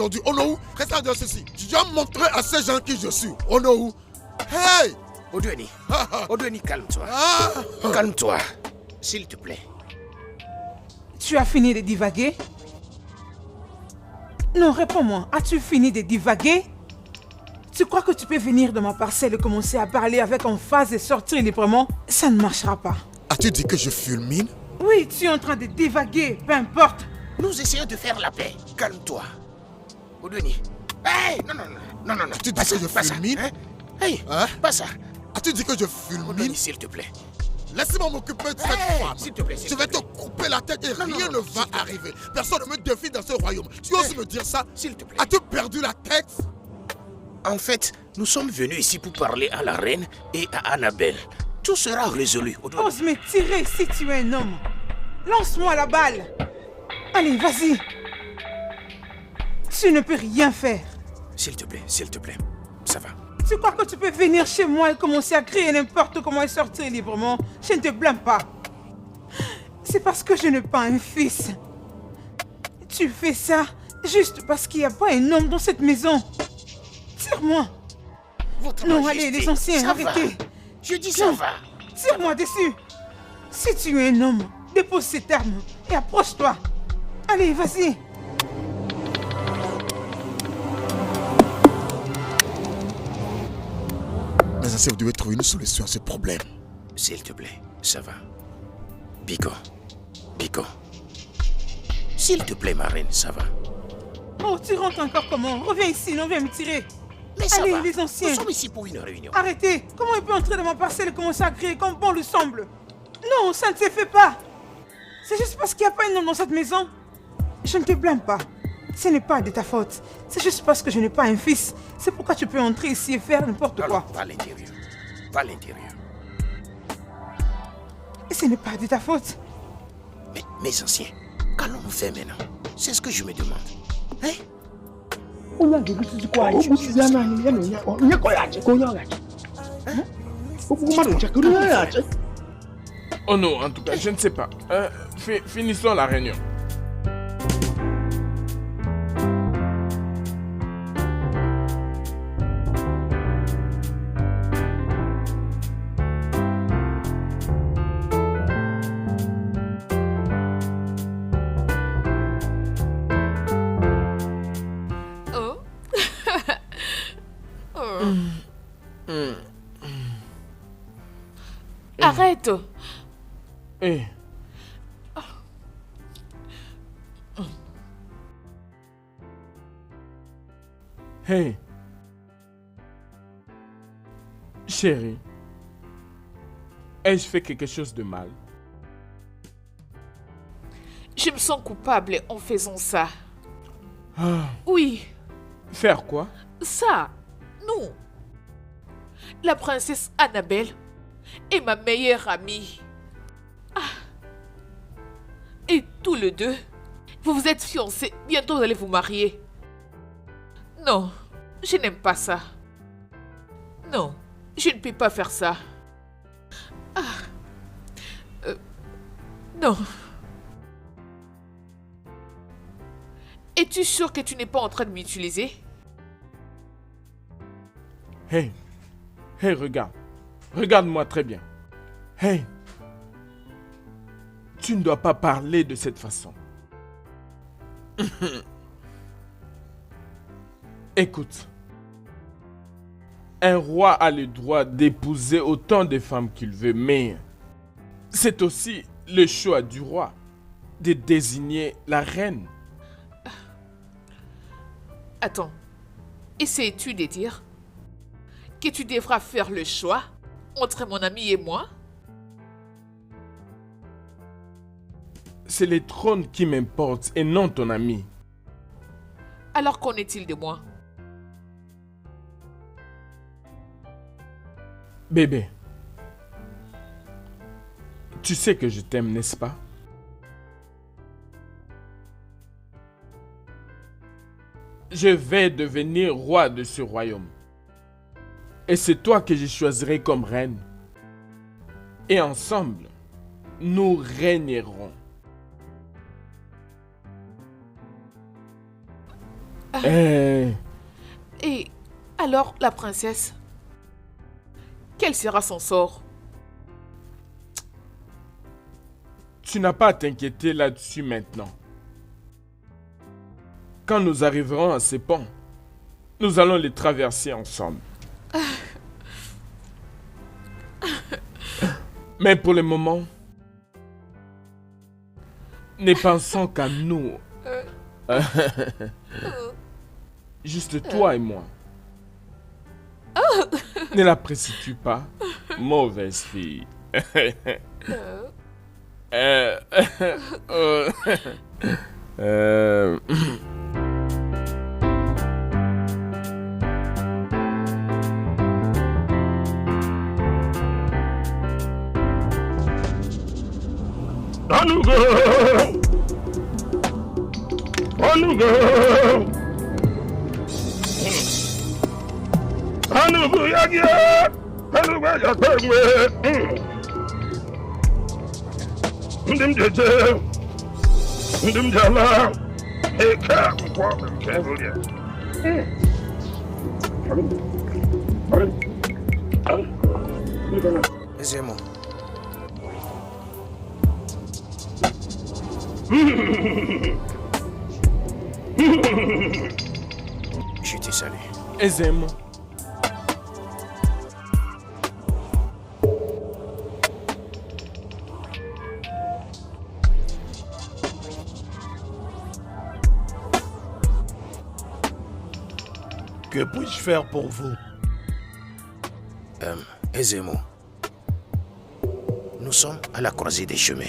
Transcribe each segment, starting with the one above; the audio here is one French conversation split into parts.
Aujourd'hui, Onowu, reste à dire ceci. Tu dois montrer à ces gens qui je suis. Onowu. Hey! Odueni, calme-toi. Calme-toi, s'il te plaît. Tu as fini de divaguer? Non, réponds-moi. As-tu fini de divaguer? Tu crois que tu peux venir dans ma parcelle et commencer à parler avec emphase et sortir librement? Ça ne marchera pas. As-tu dit que je fulmine? Oui, tu es en train de divaguer, peu importe. Nous essayons de faire la paix. Calme-toi. Odueni. Hey! Non. Tu dis que je fulmine? Hey! Hein? Pas ça. As-tu dit que je fulmine? Odueni, s'il te plaît. Laisse-moi m'occuper de cette femme. S'il te plaît, Je vais te couper la tête et rien ne va arriver. Personne ne me défie dans ce royaume. Tu oses me dire ça? S'il te plaît. As-tu perdu la tête? En fait, nous sommes venus ici pour parler à la reine et à Annabelle. Tout sera résolu. Odueni. Ose me tirer si tu es un homme. Lance-moi la balle. Allez, vas-y. Tu ne peux rien faire. S'il te plaît, ça va. Tu crois que tu peux venir chez moi et commencer à crier n'importe comment et sortir librement? Je ne te blâme pas. C'est parce que je n'ai pas un fils. Tu fais ça juste parce qu'il n'y a pas un homme dans cette maison. Tire-moi. Votre Non, Majesté, allez, les anciens, ça va. arrêtez. Je dis ça Non. va. Tire-moi dessus. Si tu es un homme, dépose cette arme et approche-toi. Allez, vas-y. Mais ainsi, vous devez trouver une solution à ce problème. S'il te plaît, ça va. Biko. S'il te plaît, ma reine, ça va. Oh, tu rentres encore comment? Reviens ici, non, viens me tirer. Mais ça Allez, va. les anciens. Nous sommes ici pour une réunion. Arrêtez. Comment il peut entrer dans ma parcelle et commencer à crier comme bon lui semble? Non, ça ne se fait pas. C'est juste parce qu'il n'y a pas un homme dans cette maison. Je ne te blâme pas. Ce n'est pas de ta faute. C'est juste parce que je n'ai pas un fils. C'est pourquoi tu peux entrer ici et faire n'importe quoi. Alors, va à l'intérieur. Va à l'intérieur. Et ce n'est pas de ta faute. Mais, mes anciens, qu'allons-nous faire maintenant? C'est ce que je me demande. Hein? Oh non, en tout cas, je ne sais pas. Finissons la réunion. Arrête. Eh. Hey. Chérie. Ai-je fait quelque chose de mal? Je me sens coupable en faisant ça. Ah. Oui, Faire quoi? ça, non. La princesse Annabelle est ma meilleure amie. Et tous les deux, vous vous êtes fiancés. Bientôt, vous allez vous marier. Non, je n'aime pas ça. Non, je ne peux pas faire ça. Non. Es-tu sûr que tu n'es pas en train de m'utiliser? Hey. Hey, regarde. Regarde-moi très bien. Hey. Tu ne dois pas parler de cette façon. Écoute. Un roi a le droit d'épouser autant de femmes qu'il veut, mais c'est aussi le choix du roi de désigner la reine. Attends, essaies-tu de dire que tu devras faire le choix entre mon ami et moi? C'est le trône qui m'importe et non ton ami. Alors qu'en est-il de moi? Bébé, tu sais que je t'aime, n'est-ce pas? Je vais devenir roi de ce royaume. Et c'est toi que je choisirai comme reine. Et ensemble, nous régnerons. Et alors, la princesse? Quel sera son sort? Tu n'as pas à t'inquiéter là-dessus maintenant. Quand nous arriverons à ces ponts, nous allons les traverser ensemble. Mais pour le moment, ne pensons qu'à nous. Juste toi et moi. Ne l'apprécies-tu pas, mauvaise fille? Aisément. Je te salue. Aisément. Que puis-je faire pour vous? Aisément. Nous sommes à la croisée des chemins,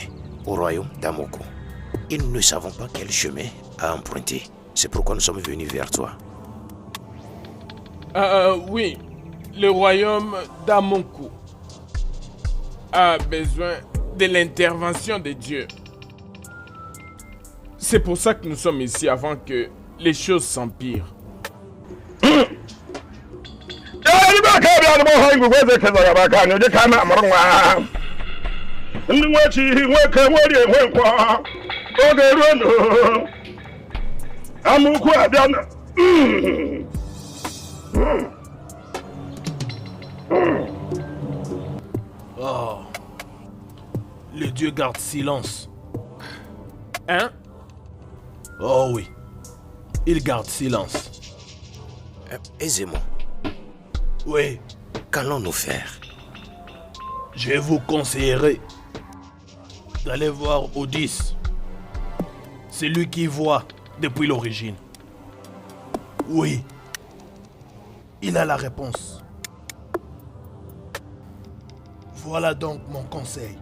au royaume d'Amoko. Et nous ne savons pas quel chemin à emprunter. C'est pourquoi nous sommes venus vers toi. Oui, le royaume d'Amonkou a besoin de l'intervention de Dieu. C'est pour ça que nous sommes ici avant que les choses s'empirent. Oh, le dieu garde silence. Hein? Oh oui, il garde silence. Aisément. Oui, Qu'allons-nous faire? je vous conseillerais d'aller voir Odys. C'est lui qui voit depuis l'origine. Oui, il a la réponse. Voilà donc mon conseil.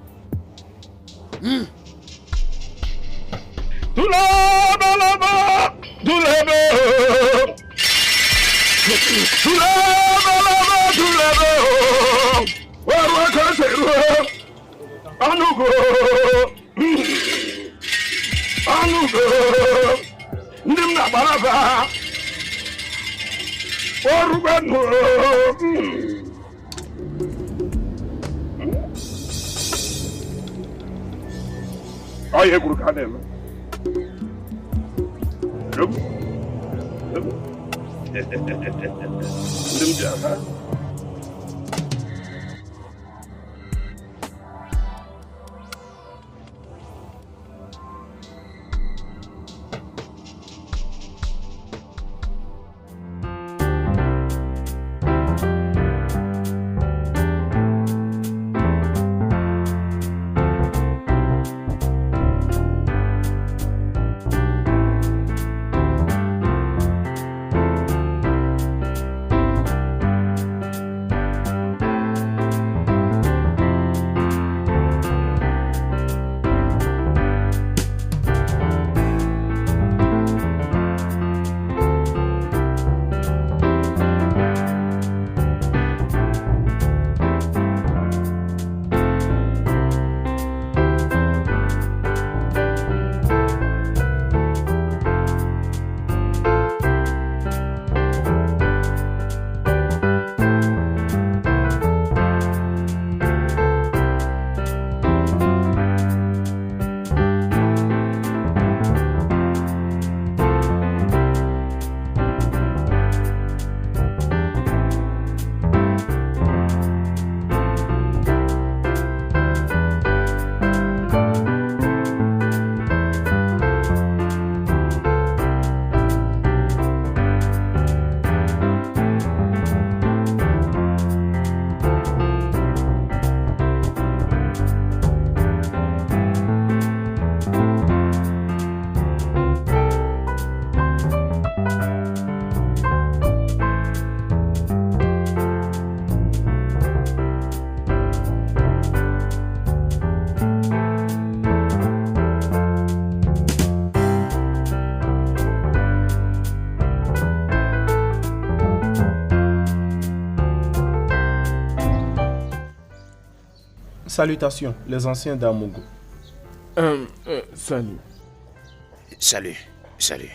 Salutations, les anciens d'Amogo. Salut. Salut, salut.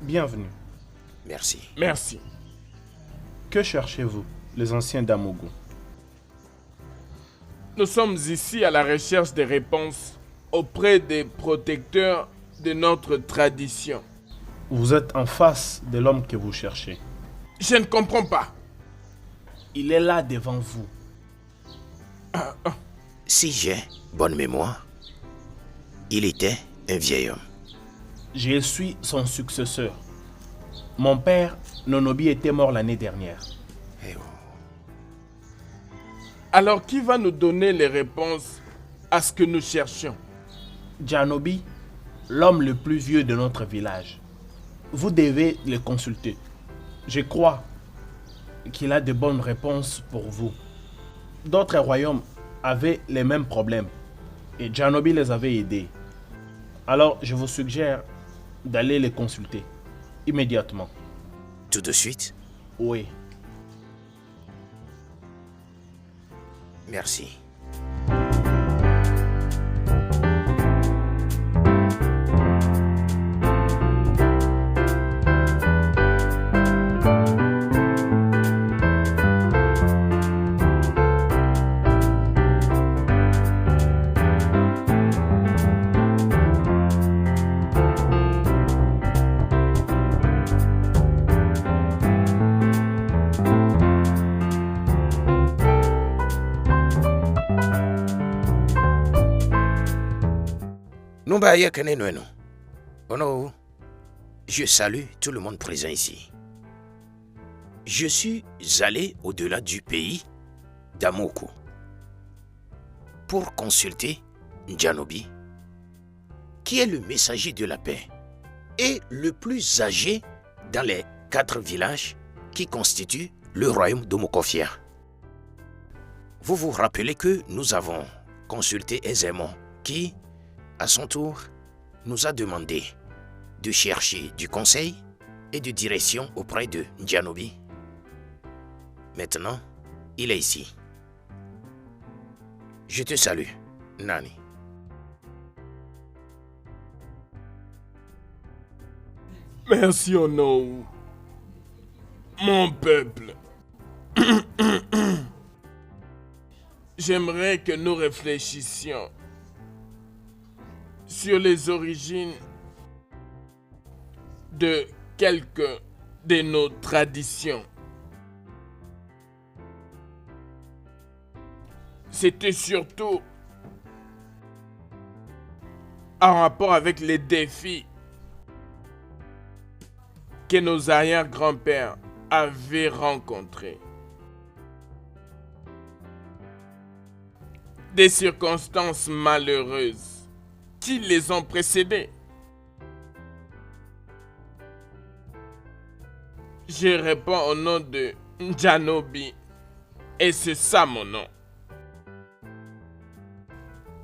Bienvenue. Merci. Merci. Que cherchez-vous, les anciens d'Amogo? Nous sommes ici à la recherche des réponses auprès des protecteurs de notre tradition. Vous êtes en face de l'homme que vous cherchez. Je ne comprends pas. Il est là devant vous. Si j'ai bonne mémoire, il était un vieil homme. Je suis son successeur. Mon père, Nonobi, était mort l'année dernière. Eh oh. Alors qui va nous donner les réponses à ce que nous cherchions? Janobi, l'homme le plus vieux de notre village. Vous devez le consulter. Je crois qu'il a de bonnes réponses pour vous. D'autres royaumes avaient les mêmes problèmes et Janobi les avait aidés. Alors, je vous suggère d'aller les consulter immédiatement. Tout de suite? Oui. Merci. Je salue tout le monde présent ici. Je suis allé au-delà du pays d'Amoko pour consulter Janobi, qui est le messager de la paix et le plus âgé dans les 4 villages qui constituent le royaume d'Omokofia. Vous vous rappelez que nous avons consulté Ezemon qui, à son tour, nous a demandé de chercher du conseil et de direction auprès de Janobi. Maintenant, il est ici. Je te salue, Nani. Merci, Onou. Mon peuple. J'aimerais que nous réfléchissions sur les origines de quelques de nos traditions. C'était surtout en rapport avec les défis que nos arrière-grands-pères avaient rencontrés. Des circonstances malheureuses qui les ont précédés. Je réponds au nom de Janobi et c'est ça mon nom.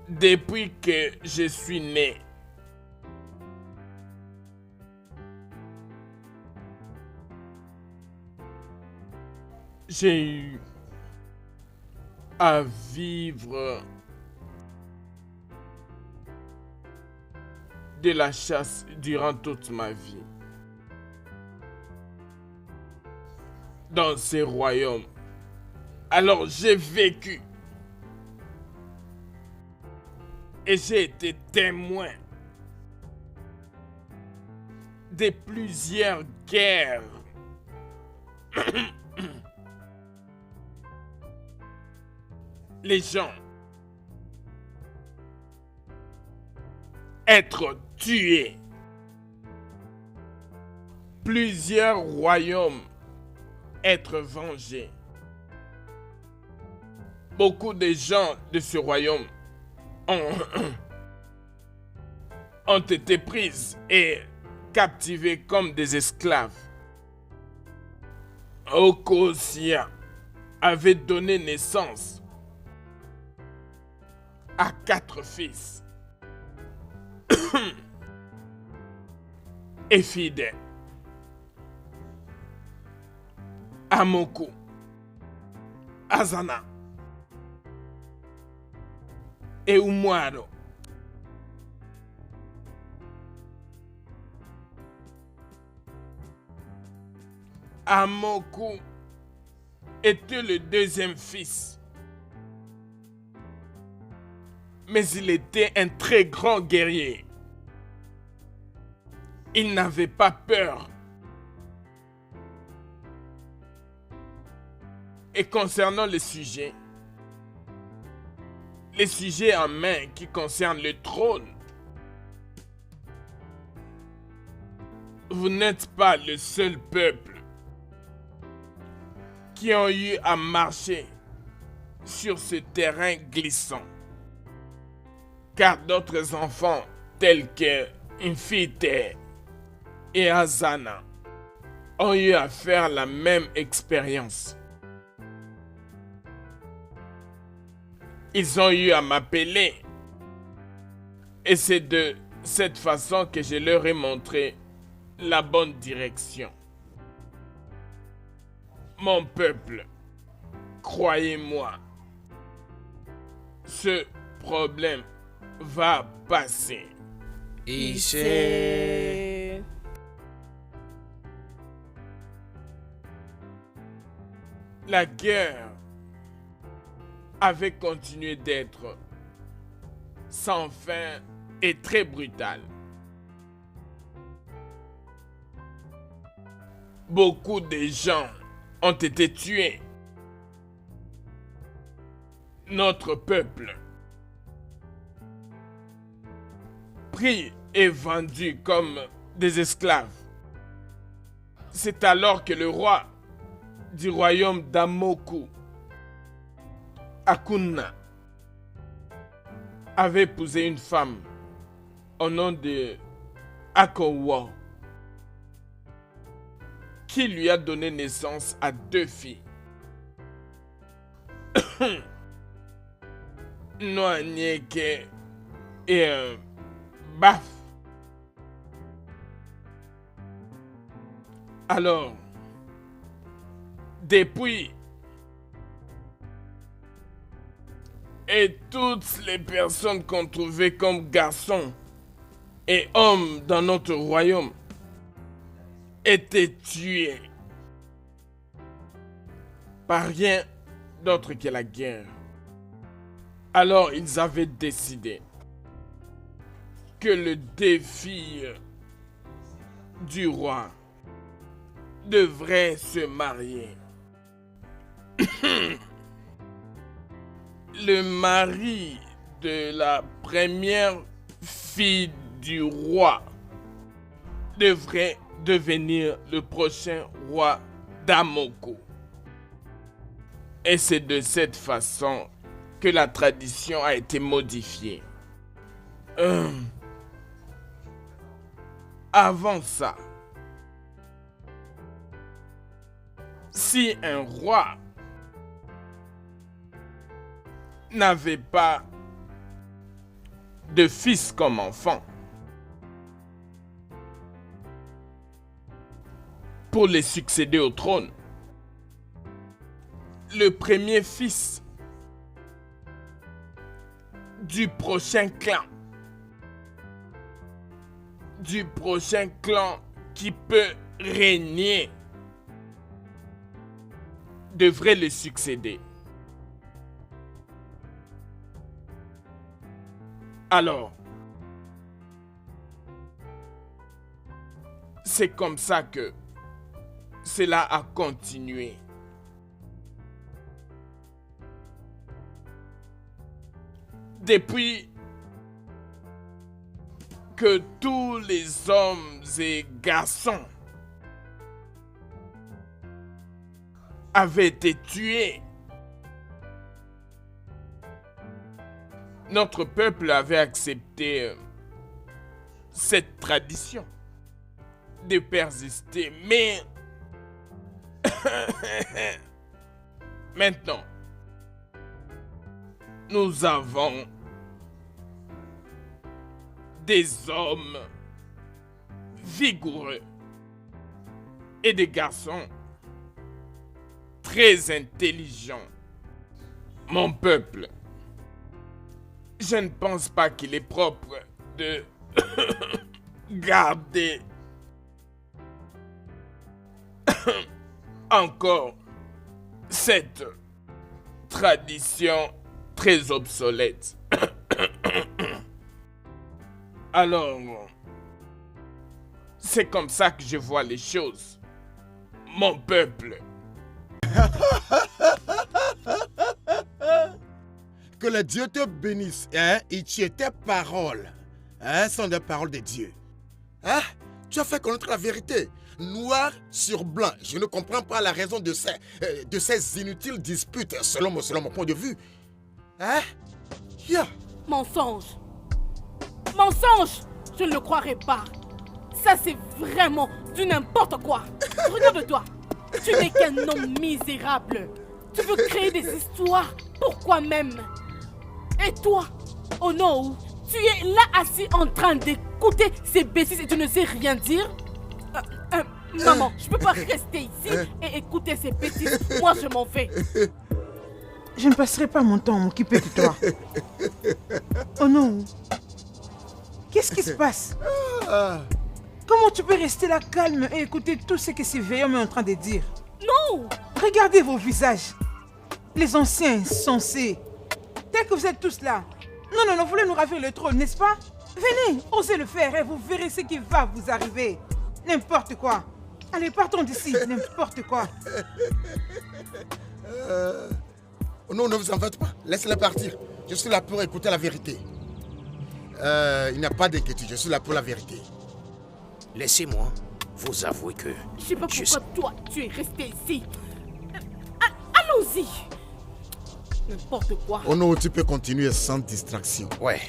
Depuis que je suis né, j'ai eu à vivre de la chasse durant toute ma vie. Dans ces royaumes. Alors j'ai vécu. Et j'ai été témoin de plusieurs guerres. Les gens être tués. Plusieurs royaumes être vengés. Beaucoup de gens de ce royaume ont été prises et captivées comme des esclaves. Okosia avait donné naissance à 4 fils. Efide, Amoku, Azana et Umwaro. Amoku était le deuxième fils. Mais il était un très grand guerrier. Il n'avait pas peur. Et concernant les sujets en main qui concernent le trône, vous n'êtes pas le seul peuple qui ont eu à marcher sur ce terrain glissant. Car d'autres enfants tels que Infite et Azana ont eu à faire la même expérience. Ils ont eu à m'appeler et c'est de cette façon que je leur ai montré la bonne direction. Mon peuple, croyez-moi, ce problème va passer. Issei. La guerre avait continué d'être sans fin et très brutale. Beaucoup de gens ont été tués. Notre peuple, pris et vendu comme des esclaves. C'est alors que le roi du royaume d'Amoku, Akuna, avait épousé une femme au nom de Akowa, qui lui a donné naissance à 2 filles. Noanyeke et Baf. Alors, depuis, et toutes les personnes qu'on trouvait comme garçons et hommes dans notre royaume étaient tués par rien d'autre que la guerre. Alors ils avaient décidé que le défi du roi devrait se marier. Le mari de la première fille du roi devrait devenir le prochain roi d'Amoku. Et c'est de cette façon que la tradition a été modifiée. Avant ça, si un roi n'avait pas de fils comme enfant, pour les succéder au trône, le premier fils du prochain clan qui peut régner devrait le succéder. Alors, c'est comme ça que cela a continué. Depuis que tous les hommes et garçons avaient été tués, notre peuple avait accepté cette tradition de persister, mais Maintenant, nous avons des hommes vigoureux et des garçons très intelligents. Mon peuple, je ne pense pas qu'il est propre de garder encore cette tradition très obsolète. Alors, c'est comme ça que je vois les choses, mon peuple. Que le Dieu te bénisse, hein, et tes paroles, hein, sont des paroles de Dieu. Hein? Tu as fait connaître la vérité, noir sur blanc. Je ne comprends pas la raison de ces inutiles disputes, selon mon point de vue. Hein? Yeah. Mensonge. Mensonge. Je ne le croirais pas. Ça, c'est vraiment du n'importe quoi. Regarde-toi. Tu n'es qu'un homme misérable. Tu veux créer des histoires. Pourquoi même? Et toi, oh non, tu es là assis en train d'écouter ces bêtises et tu ne sais rien dire? Maman, je peux pas rester ici et écouter ces bêtises. Moi, je m'en vais. Je ne passerai pas mon temps à m'occuper de toi. Oh non. Qu'est-ce qui se passe? Comment tu peux rester là calme et écouter tout ce que ces vieil homme est en train de dire? Non. Regardez vos visages. Les anciens insensés. Tels que vous êtes tous là. Non, vous voulez nous ravir le trône, n'est-ce pas? Venez, osez le faire et vous verrez ce qui va vous arriver. N'importe quoi. Allez, partons d'ici, n'importe quoi. Non, ne vous en faites pas. Laissez-les partir. Je suis là pour écouter la vérité. Il n'y a pas d'inquiétude, je suis là pour la vérité. Laissez-moi vous avouer que... Je sais pas pourquoi toi, tu es resté ici. Allons-y. N'importe quoi. Oh non, tu peux continuer sans distraction. Ouais.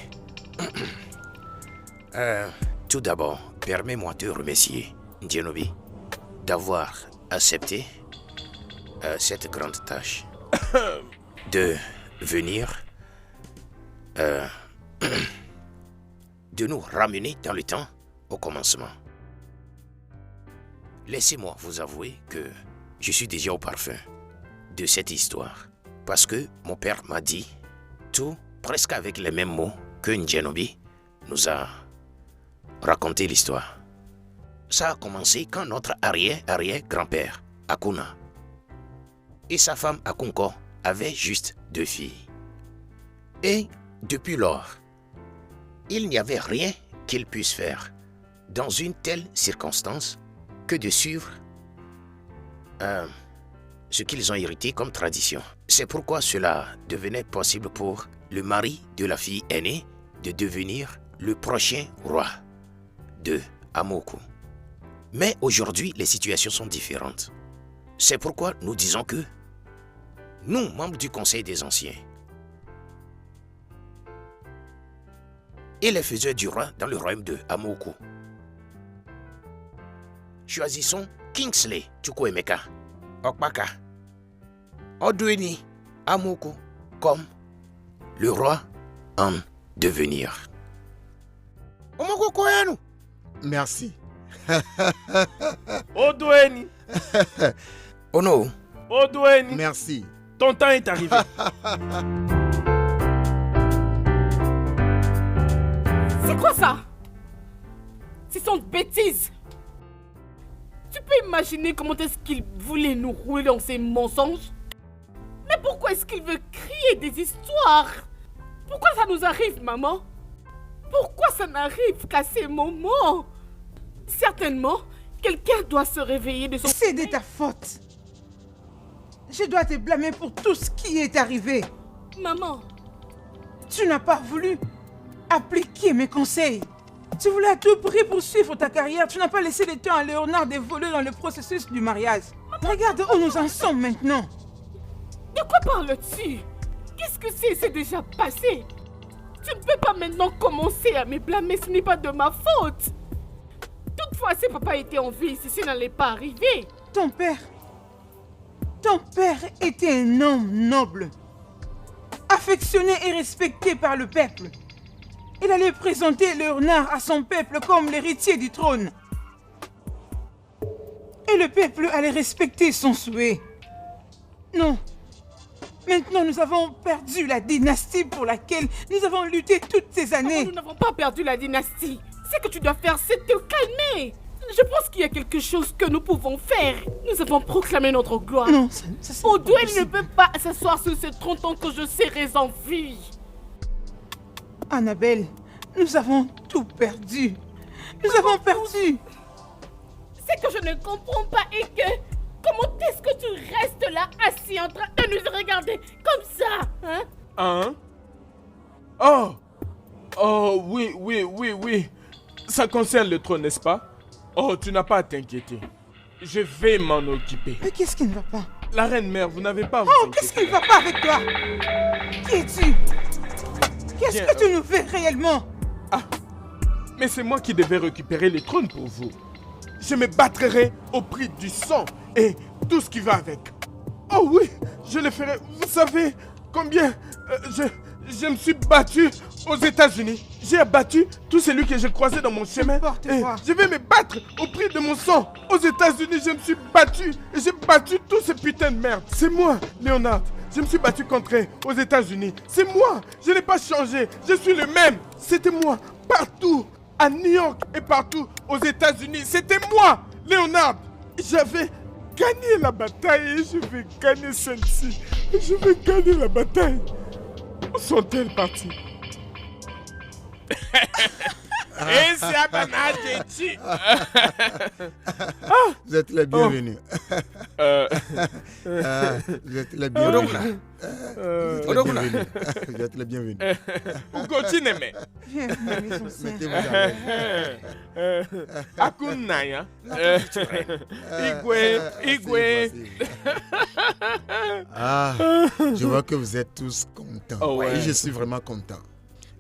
Tout d'abord, permets-moi de remercier Ndjanobi d'avoir accepté cette grande tâche de venir de nous ramener dans le temps au commencement. Laissez-moi vous avouer que je suis déjà au parfum de cette histoire parce que mon père m'a dit tout presque avec les mêmes mots que Ndjanobi nous a raconté l'histoire. Ça a commencé quand notre arrière-grand-père, Akuna, et sa femme Akunko avaient juste 2 filles. Et depuis lors, il n'y avait rien qu'ils puissent faire dans une telle circonstance que de suivre ce qu'ils ont hérité comme tradition. C'est pourquoi cela devenait possible pour le mari de la fille aînée de devenir le prochain roi de Amoku. Mais aujourd'hui, les situations sont différentes. C'est pourquoi nous disons que nous, membres du Conseil des Anciens, et les faiseurs du roi dans le royaume de Amoku, choisissons Kingsley Chukwuemeka Okpaka Odueni Amoku comme le roi en devenir. Merci. Odueni. Oh non. Odueni. Merci. Ton temps est arrivé. C'est quoi ça? Ce sont des bêtises. Tu peux imaginer comment est-ce qu'il voulait nous rouler dans ces mensonges? Mais pourquoi est-ce qu'il veut créer des histoires? Pourquoi ça nous arrive, maman? Pourquoi ça n'arrive qu'à ces moments? Certainement, quelqu'un doit se réveiller de son... C'est de ta faute. Je dois te blâmer pour tout ce qui est arrivé. Maman. Tu n'as pas voulu appliquer mes conseils. Tu voulais à tout prix poursuivre ta carrière. Tu n'as pas laissé le temps à Léonard d'évoluer dans le processus du mariage. Regarde où nous en sommes maintenant. De quoi parles-tu? Qu'est-ce que c'est? C'est déjà passé. Tu ne peux pas maintenant commencer à me blâmer. Ce n'est pas de ma faute. Toutefois, si papa était en vie, ceci n'allait pas arriver. Ton père Ton père était un homme noble, affectionné et respecté par le peuple. Il allait présenter Léonard à son peuple comme l'héritier du trône. Et le peuple allait respecter son souhait. Non. Maintenant, nous avons perdu la dynastie pour laquelle nous avons lutté toutes ces années. Nous n'avons pas perdu la dynastie. Ce que tu dois faire, c'est te calmer. Je pense qu'il y a quelque chose que nous pouvons faire. Nous avons proclamé notre gloire. Non, ça c'est pas Odouel ne possible. peut pas s'asseoir sur ce trône tant que je serai en vie. Annabelle, nous avons tout perdu. Nous avons perdu. C'est que je ne comprends pas et que... Comment est-ce que tu restes là, assis en train de nous regarder comme ça, hein? Hein? Oh! Oh, oui. Ça concerne le trône, n'est-ce pas? Oh, tu n'as pas à t'inquiéter. Je vais m'en occuper. Mais qu'est-ce qui ne va pas? La reine mère, vous n'avez pas à vous Oh, inquiéter. qu'est-ce qui ne va pas avec toi? Qui es-tu? Qu'est-ce Bien, que tu nous fais réellement? Ah, mais c'est moi qui devais récupérer le trône pour vous. Je me battrai au prix du sang et tout ce qui va avec. Oh oui, je le ferai. Vous savez combien je me suis battu aux États-Unis. J'ai abattu tout celui que j'ai croisé dans mon chemin. N'importe Et quoi. je vais me battre au prix de mon sang. Aux États-Unis, je me suis battu et j'ai battu tous ces putains de merde. C'est moi, Léonard. Je me suis battu contre eux aux États-Unis. C'est moi. Je n'ai pas changé. Je suis le même. C'était moi. Partout. À New York et partout aux États-Unis. C'était moi, Léonard. J'avais gagné la bataille et je vais gagner celle-ci. Je vais gagner la bataille. Où sont-elles parties? Et c'est Abanajechi. Vous êtes les bienvenus. Vous êtes les bienvenus. Vous êtes les bienvenus. Ugotineme. Viens, mes anciens. Mettez-vous à l'aise. Akunaya. Igwe. Ah, je vois que vous êtes tous contents. Oh ouais. Et je suis vraiment content.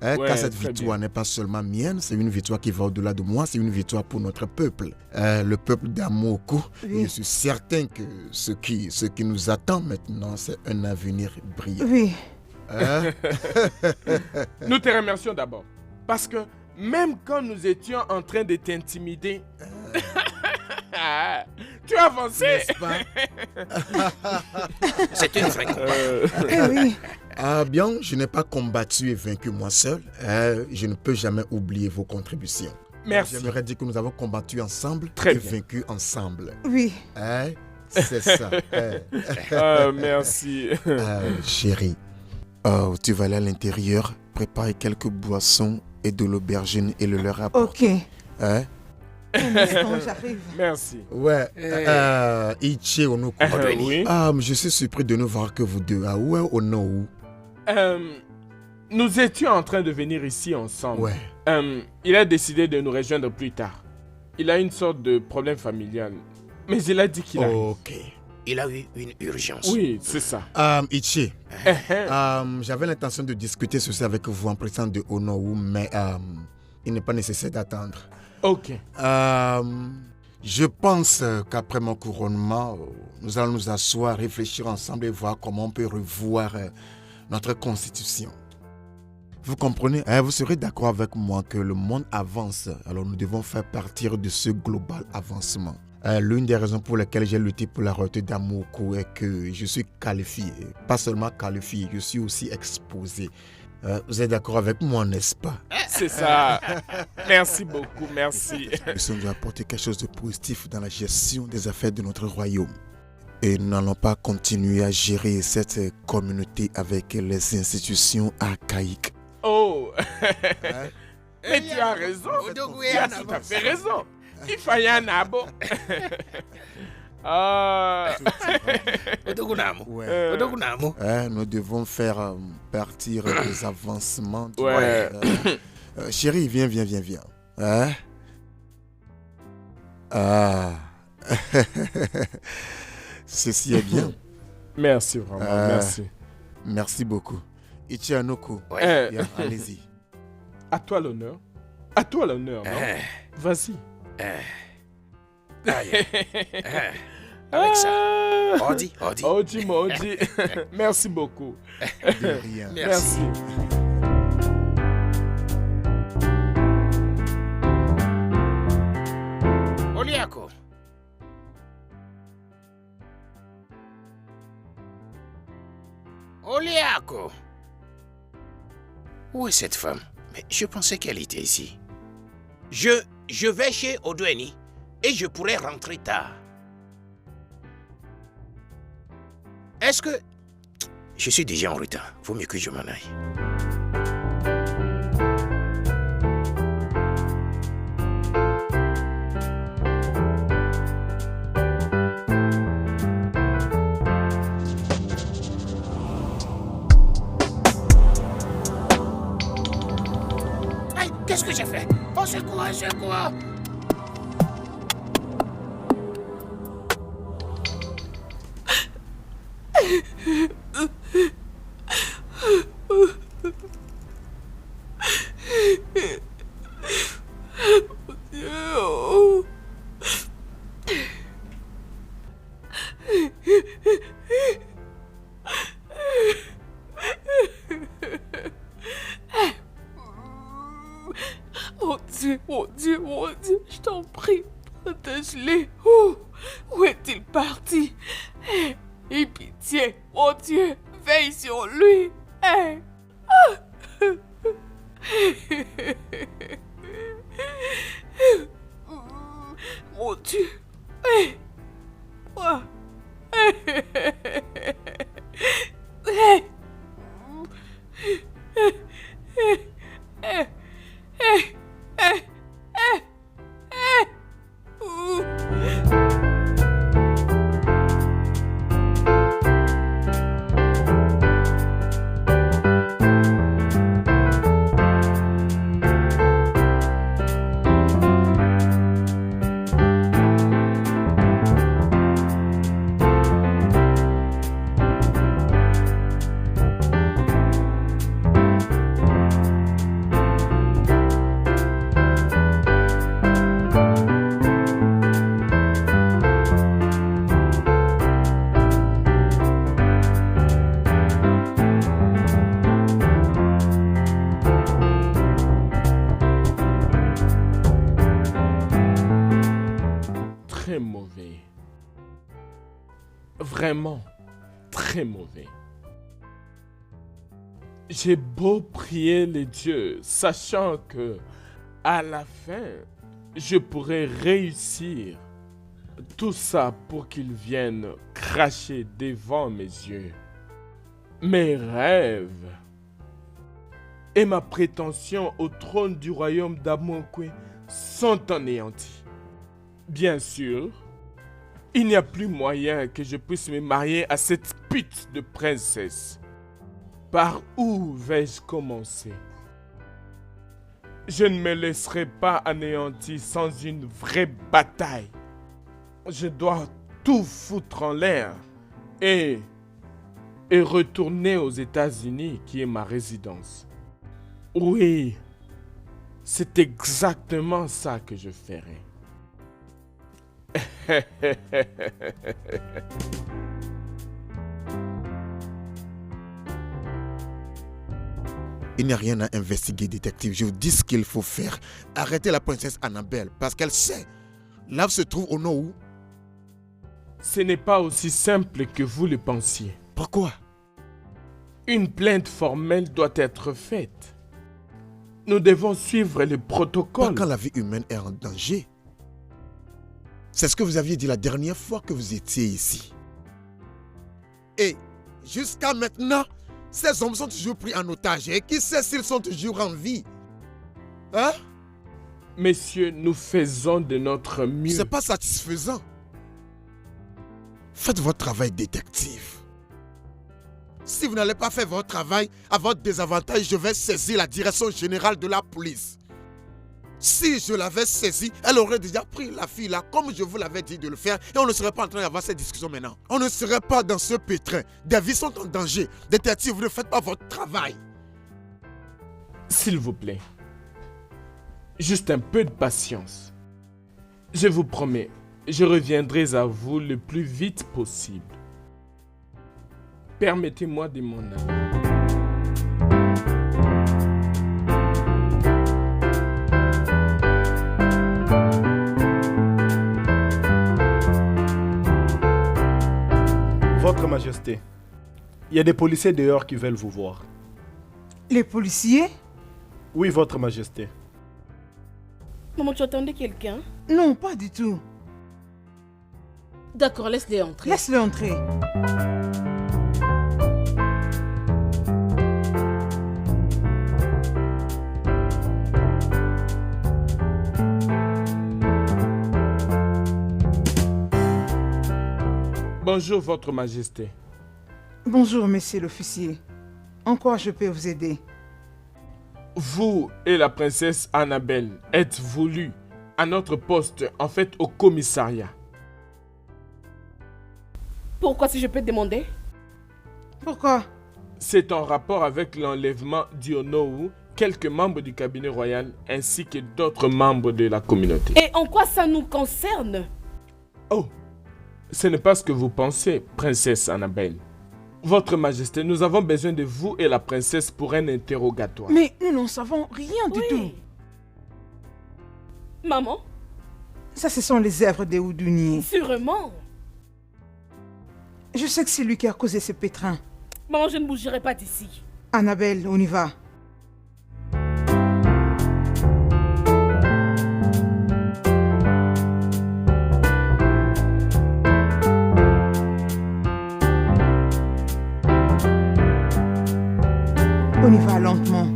Hein, Ouais, car cette très victoire n'est pas seulement mienne, c'est une victoire qui va au-delà de moi, c'est une victoire pour notre peuple, le peuple d'Amoko. Oui. Et je suis certain que ce qui nous attend maintenant, c'est un avenir brillant. Oui. Hein? Nous te remercions d'abord. Parce que même quand nous étions en train de t'intimider, tu as avancé. N'est-ce pas? C'est une vraie Eh oui. Ah bien, je n'ai pas combattu et vaincu moi seul. Je ne peux jamais oublier vos contributions. Merci. J'aimerais dire que nous avons combattu ensemble Très et bien. vaincu ensemble. Oui. Hein? C'est ça. Merci. Chérie, tu vas aller à l'intérieur, préparer quelques boissons et de l'aubergine et le leur apporter. Ok. Hein? Un instant, j'arrive. Merci. Ouais. Ichi Onoko. Oui. Je suis surpris de nous voir que vous deux. Où est Ono? Nous étions en train de venir ici ensemble. Ouais. Il a décidé de nous rejoindre plus tard. Il a une sorte de problème familial. Mais il a dit qu'il arrive. Ok. Il a eu une urgence. Oui, c'est ça. Ichi, j'avais l'intention de discuter ceci avec vous en présence de Ono, mais il n'est pas nécessaire d'attendre. Ok. Je pense qu'après mon couronnement, nous allons nous asseoir, réfléchir ensemble et voir comment on peut revoir notre constitution. Vous comprenez? Vous serez d'accord avec moi que le monde avance, alors nous devons faire partie de ce global avancement. L'une des raisons pour lesquelles j'ai lutté pour la royauté d'Amoko est que je suis qualifié. Pas seulement qualifié, je suis aussi exposé. Vous êtes d'accord avec moi, n'est-ce pas? C'est ça. Merci beaucoup, merci. Nous sommes apporter quelque chose de positif dans la gestion des affaires de notre royaume. Et nous n'allons pas continuer à gérer cette communauté avec les institutions archaïques. Oh. Mais tu as raison. Tu as tout à fait raison. Il fallait un abo. Ouais. Nous devons faire partir des avancements. Ouais. Chérie, viens. Hein? Ceci est bien. Merci vraiment, merci. Merci beaucoup. Ichi Anoko, allez-y. À toi l'honneur. À toi l'honneur, non? Vas-y. avec ça. Odi. Odi Modi. Merci beaucoup. De rien. Merci. Oliako. Oliako. Où est cette femme? Mais je pensais qu'elle était ici. Je vais chez Odweni et je pourrais rentrer tard. Est-ce que... Je suis déjà en retard. Vaut mieux que je m'en aille. Aïe, qu'est-ce que j'ai fait? Au secours, au secours! Mon Dieu, je t'en prie, protège-les. Où est-il parti? Aie pitié, mon Dieu, veille sur lui. Mon Dieu. Très mauvais. Vraiment très mauvais. J'ai beau prier les dieux, sachant que à la fin, je pourrais réussir. Tout ça pour qu'ils viennent cracher devant mes yeux. Mes rêves et ma prétention au trône du royaume d'Amonkwe sont anéantis. Bien sûr, il n'y a plus moyen que je puisse me marier à cette pute de princesse. Par où vais-je commencer? Je ne me laisserai pas anéantir sans une vraie bataille. Je dois tout foutre en l'air et retourner aux États-Unis, qui est ma résidence. Oui, c'est exactement ça que je ferai. Il n'y a rien à investiguer, détective. Je vous dis ce qu'il faut faire. Arrêtez la princesse Annabelle parce qu'elle sait. L'ave se trouve au nom où? Ce n'est pas aussi simple que vous le pensiez. Pourquoi? Une plainte formelle doit être faite. Nous devons suivre le protocole. Pas quand la vie humaine est en danger. C'est ce que vous aviez dit la dernière fois que vous étiez ici. Et jusqu'à maintenant, ces hommes sont toujours pris en otage. Et qui sait s'ils sont toujours en vie? Hein? Messieurs, nous faisons de notre mieux. C'est pas satisfaisant. Faites votre travail, détective. Si vous n'allez pas faire votre travail, à votre désavantage, je vais saisir la direction générale de la police. Si je l'avais saisie, elle aurait déjà pris la fille là, comme je vous l'avais dit de le faire, et on ne serait pas en train d'avoir cette discussion maintenant. On ne serait pas dans ce pétrin. Des vies sont en danger. Détective, vous ne faites pas votre travail. S'il vous plaît, juste un peu de patience. Je vous promets, Je reviendrai à vous le plus vite possible. Permettez-moi de m'en aller. Votre Majesté, il y a des policiers dehors qui veulent vous voir. Les policiers? Oui, Votre Majesté. Maman, tu attendais quelqu'un? Non, pas du tout. D'accord, laisse-les entrer. Laisse-le entrer. Bonjour, Votre Majesté. Bonjour, monsieur l'officier. En quoi je peux vous aider? Vous et la princesse Annabelle êtes voulus à notre poste, en fait au commissariat. Pourquoi, si je peux te demander? Pourquoi? C'est en rapport avec l'enlèvement d'Ionou, quelques membres du cabinet royal ainsi que d'autres membres de la communauté. Et en quoi ça nous concerne? Oh, ce n'est pas ce que vous pensez, princesse Annabelle. Votre Majesté, nous avons besoin de vous et la princesse pour un interrogatoire. Mais nous n'en savons rien du tout. Maman? Ça, ce sont les œuvres des Houdiniers. Sûrement. Je sais que c'est lui qui a causé ce pétrin. Maman, je ne bougerai pas d'ici. Annabelle, on y va. On y va lentement.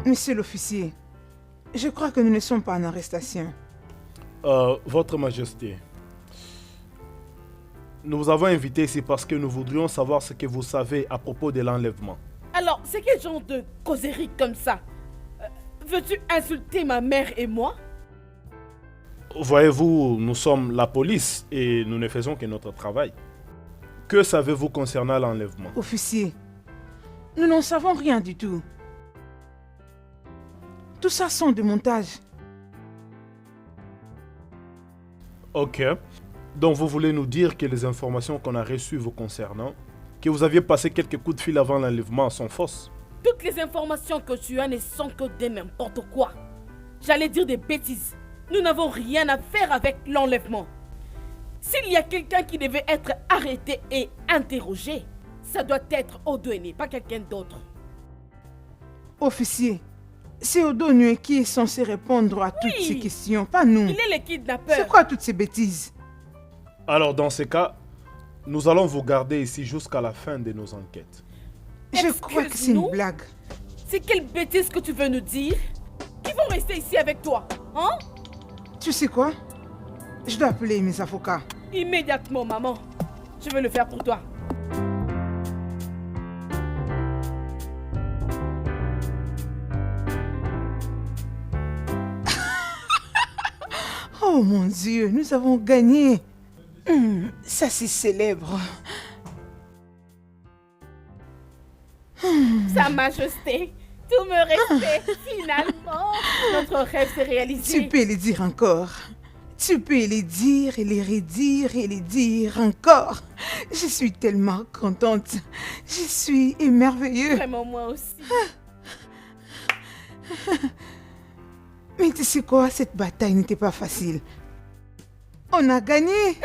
Monsieur l'officier, je crois que nous ne sommes pas en arrestation. Votre Majesté, nous vous avons invité ici parce que nous voudrions savoir ce que vous savez à propos de l'enlèvement. Alors, c'est quel genre de causerie comme ça? Veux-tu insulter ma mère et moi? Voyez-vous, nous sommes la police et nous ne faisons que notre travail. Que savez-vous concernant l'enlèvement? Officier, nous n'en savons rien du tout. Tout ça sont des montages. Ok. Donc vous voulez nous dire que les informations qu'on a reçues vous concernant, que vous aviez passé quelques coups de fil avant l'enlèvement sont fausses? Toutes les informations que tu as ne sont que de n'importe quoi. J'allais dire des bêtises. Nous n'avons rien à faire avec l'enlèvement. S'il y a quelqu'un qui devait être arrêté et interrogé, ça doit être Odoéné, pas quelqu'un d'autre. Officier, c'est Odoéné qui est censé répondre à toutes ces questions, pas nous. Il est le kidnappeur. C'est quoi toutes ces bêtises? Alors dans ce cas, nous allons vous garder ici jusqu'à la fin de nos enquêtes. Je crois que c'est une blague. C'est quelle bêtise que tu veux nous dire? Qui vont rester ici avec toi, hein? Tu sais quoi? Je dois appeler mes avocats. Immédiatement, maman. Je vais le faire pour toi. Oh mon Dieu, nous avons gagné. Ça c'est célèbre. Sa Majesté, tout me restait. Finalement, notre rêve s'est réalisé. Tu peux les dire encore. Tu peux les dire et les redire et les dire encore. Je suis tellement contente. Je suis émerveilleux. Vraiment, moi aussi. Mais tu sais quoi, cette bataille n'était pas facile. On a gagné.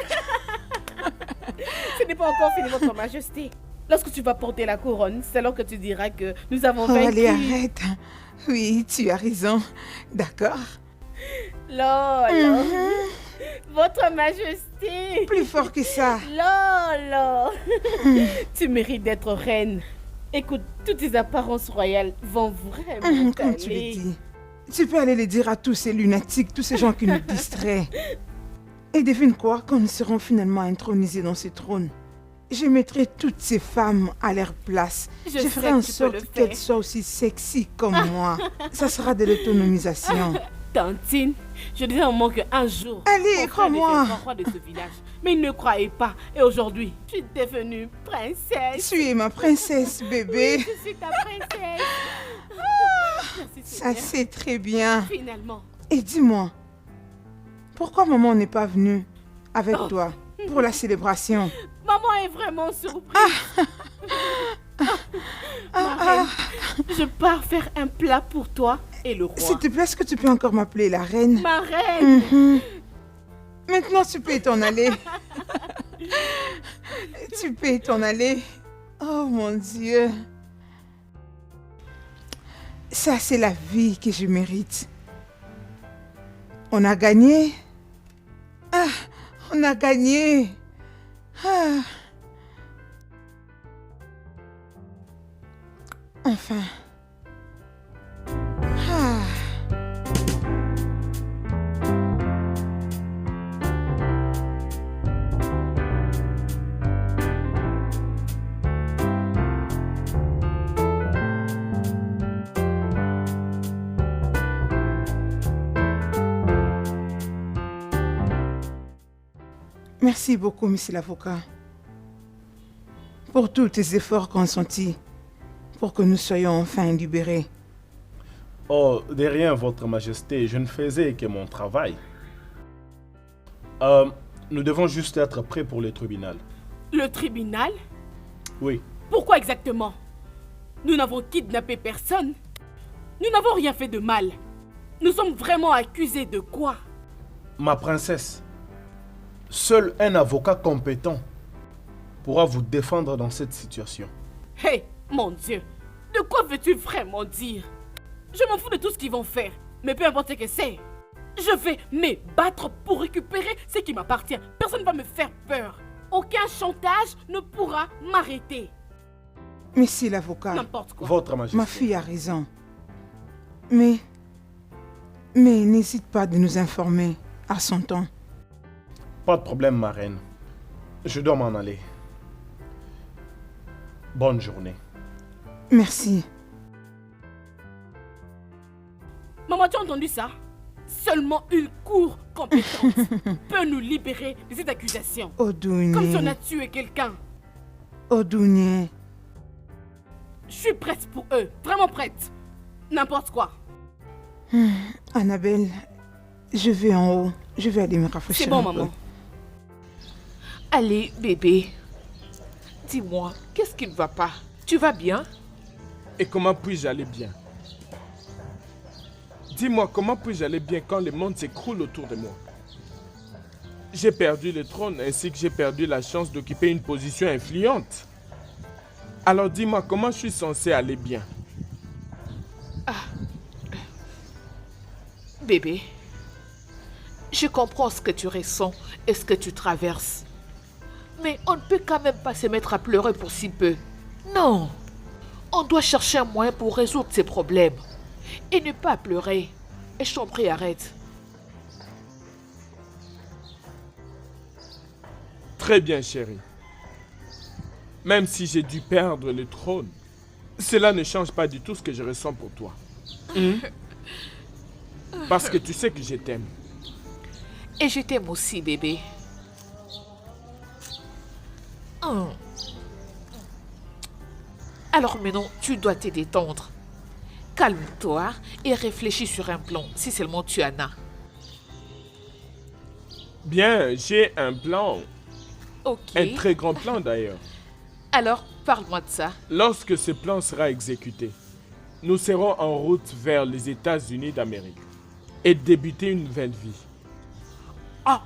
Ce n'est pas encore fini, votre Majesté. Lorsque tu vas porter la couronne, c'est alors que tu diras que nous avons vaincu. Allez, arrête. Oui, tu as raison. D'accord. Lolo. Votre Majesté. Plus fort que ça. Lolo. Tu mérites d'être reine. Écoute, toutes tes apparences royales vont vraiment Comme tu le dis. Tu peux aller le dire à tous ces lunatiques, tous ces gens qui nous distraient. Et devine quoi, quand nous serons finalement intronisés dans ces trônes, je mettrai toutes ces femmes à leur place. Je ferai en sorte qu'elles soient aussi sexy comme moi. Ça sera de l'autonomisation. Tantine, je disais à maman qu'un jour, Allez, mon frère crois-moi. deviendra roi de ce village. Mais il ne croyait pas. Et aujourd'hui, je suis devenue princesse. Tu es ma princesse, bébé. Je suis ta princesse. Merci, Ça, Seigneur. c'est très bien. Finalement. Et dis-moi, pourquoi maman n'est pas venue avec Oh. toi pour la célébration? Maman est vraiment surprise. Ma reine, je pars faire un plat pour toi et le roi. S'il te plaît, est-ce que tu peux encore m'appeler la reine? Ma reine. Mhm. Maintenant, tu peux t'en aller. Tu peux t'en aller. Oh mon Dieu. Ça, c'est la vie que je mérite. On a gagné. Ah, on a gagné. Ah. Enfin. Ah. Merci beaucoup, monsieur l'avocat, pour tous tes efforts consentis pour que nous soyons enfin libérés. Oh, de rien, Votre Majesté, je ne faisais que mon travail. Nous devons juste être prêts pour le tribunal. Le tribunal? Oui. Pourquoi exactement? Nous n'avons kidnappé personne. Nous n'avons rien fait de mal. Nous sommes vraiment accusés de quoi? Ma princesse, seul un avocat compétent pourra vous défendre dans cette situation. Hé, mon Dieu, de quoi veux-tu vraiment dire? Je m'en fous de tout ce qu'ils vont faire, mais peu importe ce que c'est. Je vais me battre pour récupérer ce qui m'appartient. Personne ne va me faire peur. Aucun chantage ne pourra m'arrêter. Monsieur l'avocat, N'importe quoi. Votre Majesté. ma fille a raison. Mais n'hésite pas de nous informer à son temps. Pas de problème, ma reine. Je dois m'en aller. Bonne journée. Merci. Maman, tu as entendu ça? Seulement une cour compétente peut nous libérer de cette accusation. Comme si on Odounier, a tué quelqu'un. Odounier. Je suis prête pour eux, vraiment prête. N'importe quoi. Annabelle, je vais en haut. Je vais aller me rafraîchir. C'est bon, un peu. maman. Allez, bébé. Dis-moi, qu'est-ce qui ne va pas? Tu vas bien? Et comment puis-je aller bien? Dis-moi, comment puis-je aller bien quand le monde s'écroule autour de moi? J'ai perdu le trône ainsi que j'ai perdu la chance d'occuper une position influente. Alors dis-moi, comment je suis censé aller bien? Bébé, je comprends ce que tu ressens et ce que tu traverses. Mais on ne peut quand même pas se mettre à pleurer pour si peu. Non, on doit chercher un moyen pour résoudre ces problèmes. Et ne pas pleurer. Et je t'en prie, arrête. Très bien, chérie. Même si j'ai dû perdre le trône, cela ne change pas du tout ce que je ressens pour toi. Parce que tu sais que je t'aime. Et je t'aime aussi, bébé. Alors maintenant, tu dois te détendre. Calme-toi et réfléchis sur un plan, si seulement tu en as. Bien, j'ai un plan. Ok. Un très grand plan d'ailleurs. Alors, parle-moi de ça. Lorsque ce plan sera exécuté, nous serons en route vers les États-Unis d'Amérique et débuter une nouvelle vie. Ah,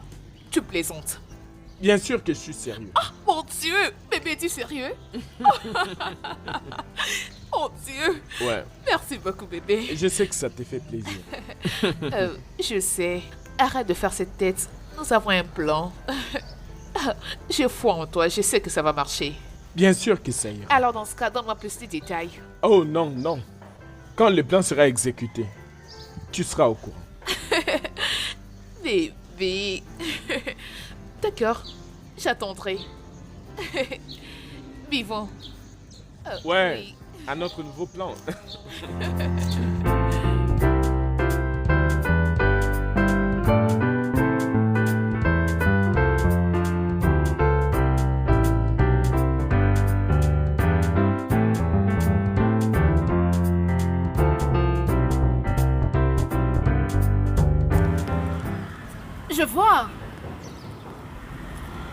tu plaisantes. Bien sûr que je suis sérieux. Mon Dieu, bébé, es-tu sérieux? Mon Dieu. Ouais, Merci beaucoup, bébé. je sais que ça te fait plaisir. Je sais. Arrête de faire cette tête. Nous avons un plan. J'ai foi en toi. Je sais que ça va marcher. Bien sûr que ça ira. Alors, dans ce cas, donne-moi plus de détails. Oh non, non. Quand le plan sera exécuté, tu seras au courant. Bébé. D'accord. J'attendrai. Vivons. Ouais, Oui. à notre nouveau plan. Je vois.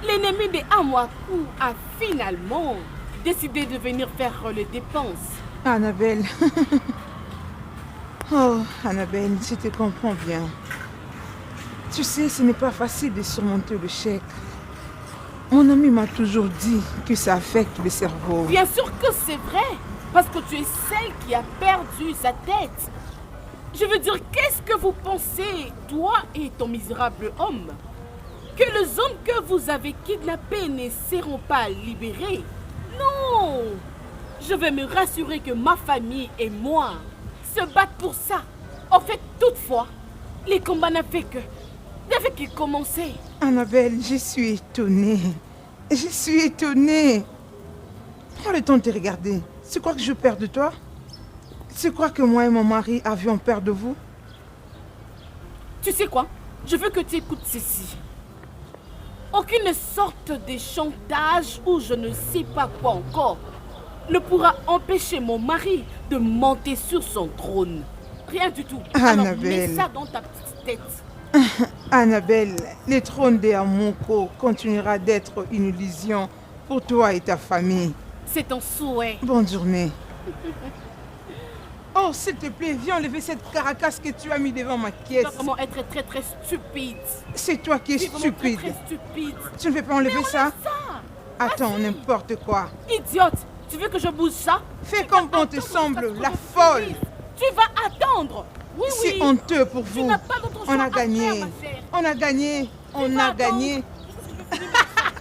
L'ennemi des Amwaku a finalement décidé de venir faire les dépenses. Annabelle. Oh, Annabelle, je te comprends bien. Tu sais, ce n'est pas facile de surmonter le chèque. Mon ami m'a toujours dit que ça affecte le cerveau. Bien sûr que c'est vrai, parce que tu es celle qui a perdu sa tête. Je veux dire, qu'est-ce que vous pensez, toi et ton misérable homme? Que les hommes que vous avez kidnappés ne seront pas libérés? Non! Je vais me rassurer que ma famille et moi se battent pour ça. En fait, toutefois, les combats n'avaient qu'ils commencer. Annabelle, je suis étonnée. Je suis étonnée. Prends le temps de te regarder. Tu crois que je perds de toi? Tu crois que moi et mon mari avions peur de vous? Tu sais quoi? Je veux que tu écoutes ceci. Aucune sorte de chantage ou je ne sais pas quoi encore ne pourra empêcher mon mari de monter sur son trône. Rien du tout. Alors Annabelle. mets ça dans ta petite tête. Annabelle, le trône des Amoko continuera d'être une illusion pour toi et ta famille. C'est ton souhait. Bonne journée. Oh, s'il te plaît, viens enlever cette caracasse que tu as mis devant ma Tu caisse. vas vraiment être très très stupide. C'est toi qui es Tu es vraiment stupide. très stupide. Tu ne veux pas enlever ça? Ça. Attends, n'importe quoi. Idiote. Tu veux que je bouge ça? Fais comme bon te semble, la folle. Tu vas attendre. Oui, oui. C'est honteux pour Tu vous. n'as pas d'autre choix On a à gagné. faire, ma chère. On a gagné. On vas a attendre. gagné.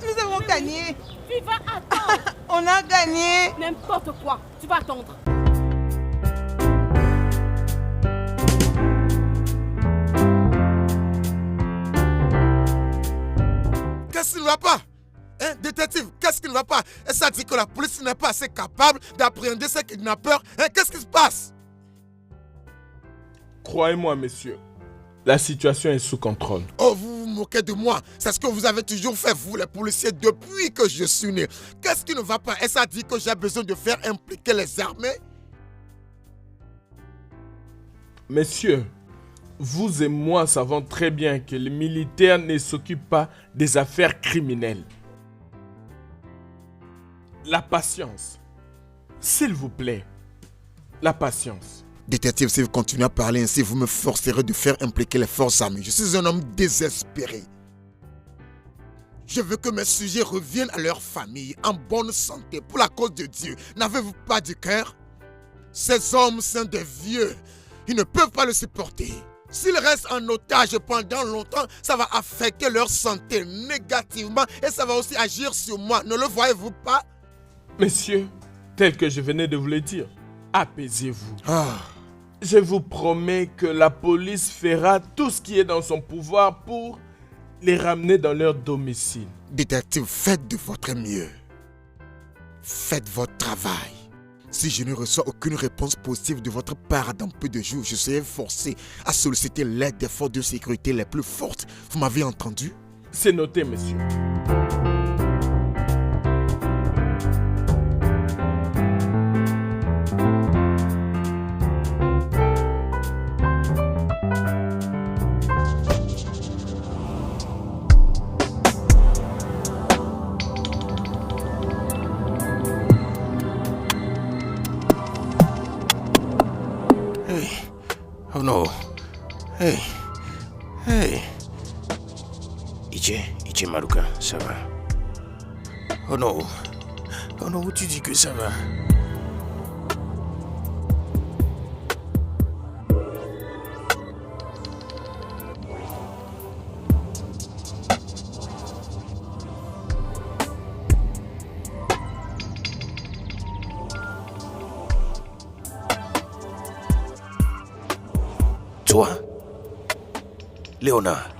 Nous avons gagné. Tu vas attendre. On a gagné. N'importe quoi. Tu vas attendre. Qu'est-ce qui ne va pas? Hein, détective, qu'est-ce qui ne va pas? Et ça dit que la police n'est pas assez capable d'appréhender ces kidnappeurs. Hein, qu'est-ce qui se passe? Croyez-moi, monsieur, la situation est sous contrôle. Oh, vous vous moquez de moi. C'est ce que vous avez toujours fait, vous, les policiers, depuis que je suis né. Qu'est-ce qui ne va pas? Et ça dit que j'ai besoin de faire impliquer les armées? Messieurs, vous et moi savons très bien que les militaires ne s'occupent pas des affaires criminelles. La patience. S'il vous plaît, la patience. Détective, si vous continuez à parler ainsi, vous me forcerez de faire impliquer les forces armées. Je suis un homme désespéré. Je veux que mes sujets reviennent à leur famille en bonne santé pour la cause de Dieu. N'avez-vous pas du cœur? Ces hommes sont des vieux. Ils ne peuvent pas le supporter. S'ils restent en otage pendant longtemps, ça va affecter leur santé négativement et ça va aussi agir sur moi. Ne le voyez-vous pas? Messieurs, tel que je venais de vous le dire, apaisez-vous. Ah. Je vous promets que la police fera tout ce qui est dans son pouvoir pour les ramener dans leur domicile. Détective, faites de votre mieux. Faites votre travail. Si je ne reçois aucune réponse positive de votre part dans peu de jours, je serai forcé à solliciter l'aide des forces de sécurité les plus fortes. Vous m'avez entendu? C'est noté, monsieur. Oh non. Hey. Iche Maruka, ça va? Oh non, tu dis que ça va? Toi, Léonard.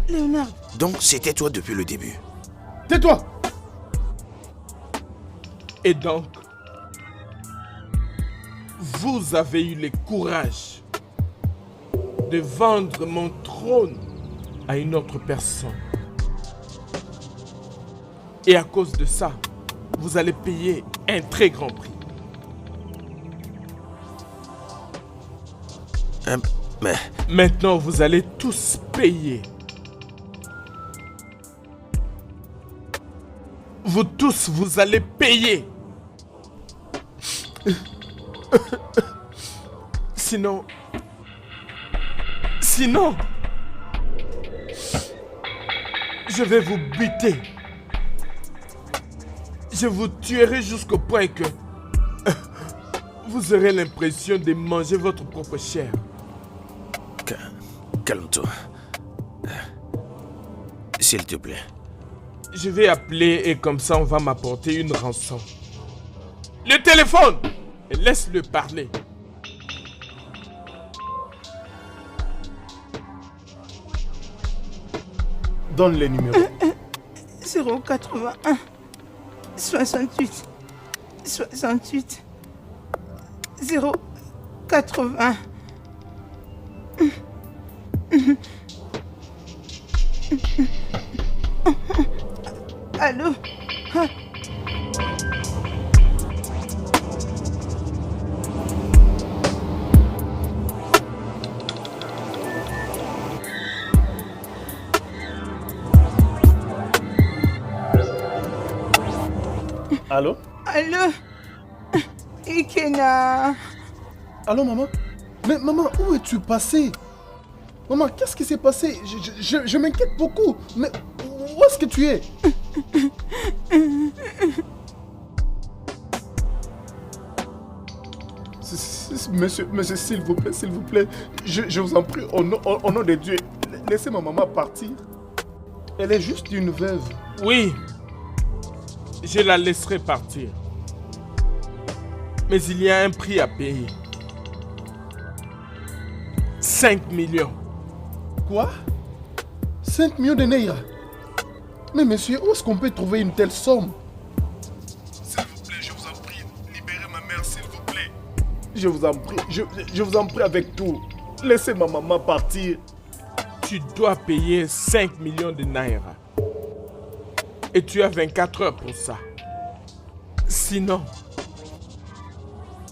Léonard. Donc c'était toi depuis le début. Tais-toi! Et donc, vous avez eu le courage de vendre mon trône à une autre personne. Et à cause de ça, vous allez payer un très grand prix. Mais Maintenant, vous allez tous payer. Vous tous, vous allez payer. Sinon, je vais vous buter. Je vous tuerai jusqu'au point que vous aurez l'impression de manger votre propre chair. calme-toi. S'il te plaît. Je vais appeler et comme ça on va m'apporter une rançon. Le téléphone! Et laisse-le parler. Donne les numéros. 081 68 68 080. Allô? Allô? Allô? Ikena. Allô, maman? Mais maman, où es-tu passée? Maman, qu'est-ce qui s'est passé? Je m'inquiète beaucoup. Mais où est-ce que tu es? Monsieur, s'il vous plaît, je vous en prie, au nom de Dieu, laissez ma maman partir. Elle est juste une veuve. Oui, je la laisserai partir. Mais il y a un prix à payer. 5 millions. Quoi? 5 millions de Naira? Mais monsieur, où est-ce qu'on peut trouver une telle somme? S'il vous plaît, je vous en prie, libérez ma mère, s'il vous plaît. Je vous en prie, je vous en prie avec tout. Laissez ma maman partir. Tu dois payer 5 millions de Naira. Et tu as 24 heures pour ça. Sinon,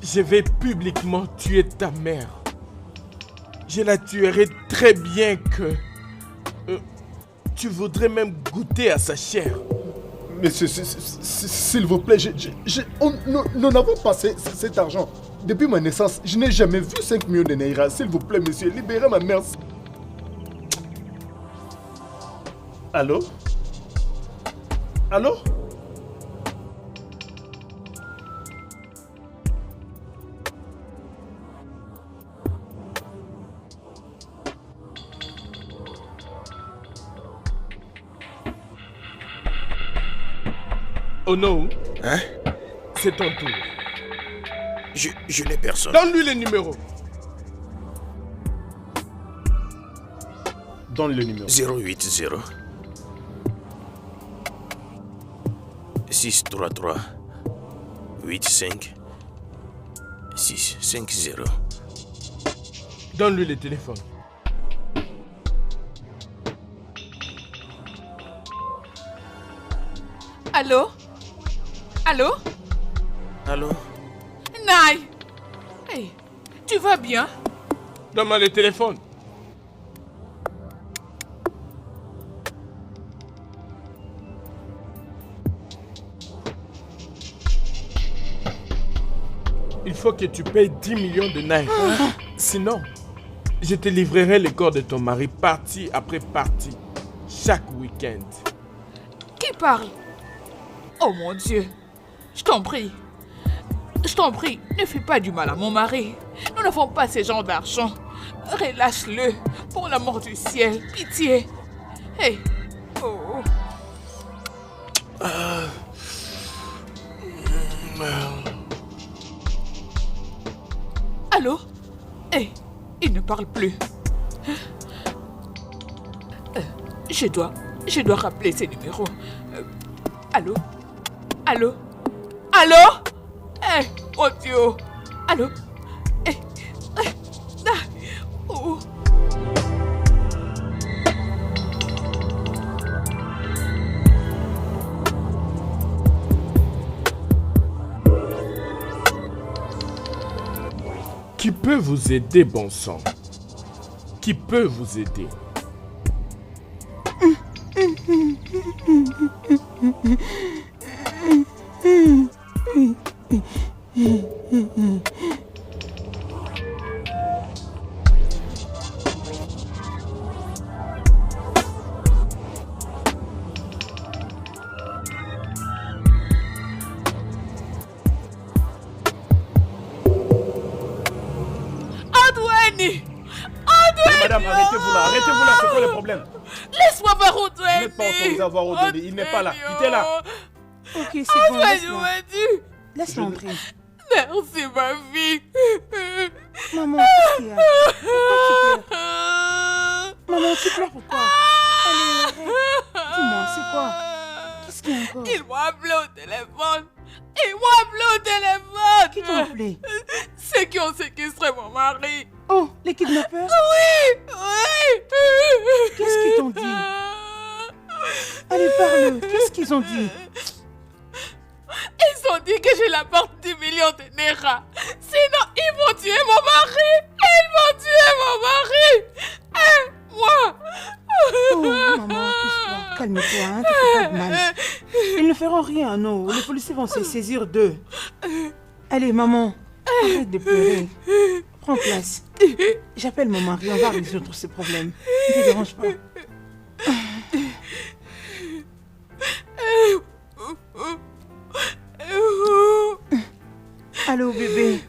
je vais publiquement tuer ta mère. Je la tuerai très bien que... tu voudrais même goûter à sa chair. Monsieur, s'il vous plaît, nous n'avons pas cet argent. Depuis ma naissance, je n'ai jamais vu 5 millions de Naira. S'il vous plaît, monsieur, libérez ma mère. Allô? Allô? Oh non. Hein? C'est ton tour. Je n'ai personne. Donne-lui les numéros. Donne le numéro. 080 633 85 650. Donne-lui le téléphone. Allô? Allô? Allô? Nai! Hey, tu vas bien? Donne-moi le téléphone. Il faut que tu payes 10 millions de Naira. Sinon, je te livrerai le corps de ton mari partie après partie, chaque week-end. Qui parle? Oh mon Dieu! Je t'en prie, ne fais pas du mal à mon mari. Nous n'avons pas ce genre d'argent. Relâche-le, pour l'amour du ciel, pitié. Hey! Oh! Allô? Hey, il ne parle plus. Je dois rappeler ces numéros. Allô? Allô? Allô? Eh, mon Dieu! Allô? Eh, oh. Qui peut vous aider, bon sang? qui peut vous aider. Adouani! Madame, arrêtez-vous là, c'est quoi le problème? Laisse-moi voir Vous Adouani! n'êtes pas autorisé à voir Odoni, il n'est pas là, quittez-la. Ok, c'est bon, laisse-moi. Adouani! Laisse-moi entrer. Merci ma fille! Maman, qu'est-ce qu'il y a? Pourquoi tu pleures? Maman, tu pleures pourquoi? Allez, arrête. Dis-moi, c'est quoi? Qu'est-ce qu'il y a encore? Ils m'ont appelé au téléphone! Ils m'ont appelé au téléphone! Qui t'a appelé? Ceux qui ont séquestré mon mari! Oh, les kidnappeurs? Oui! Qu'est-ce qu'ils t'ont dit? Allez, parle. Qu'est-ce qu'ils ont dit? Ils ont dit que je l'apporte 10 millions de Naira. Sinon, ils vont tuer mon mari. Ils vont tuer mon mari. Et moi. Oh, maman, pousse-toi. Calme-toi, hein, tu fais pas de mal. Ils ne feront rien, non. Les policiers vont se saisir d'eux. Allez, maman, arrête de pleurer. Prends place. J'appelle mon mari, on va résoudre ce problème. Ne te dérange pas. Allô, bébé.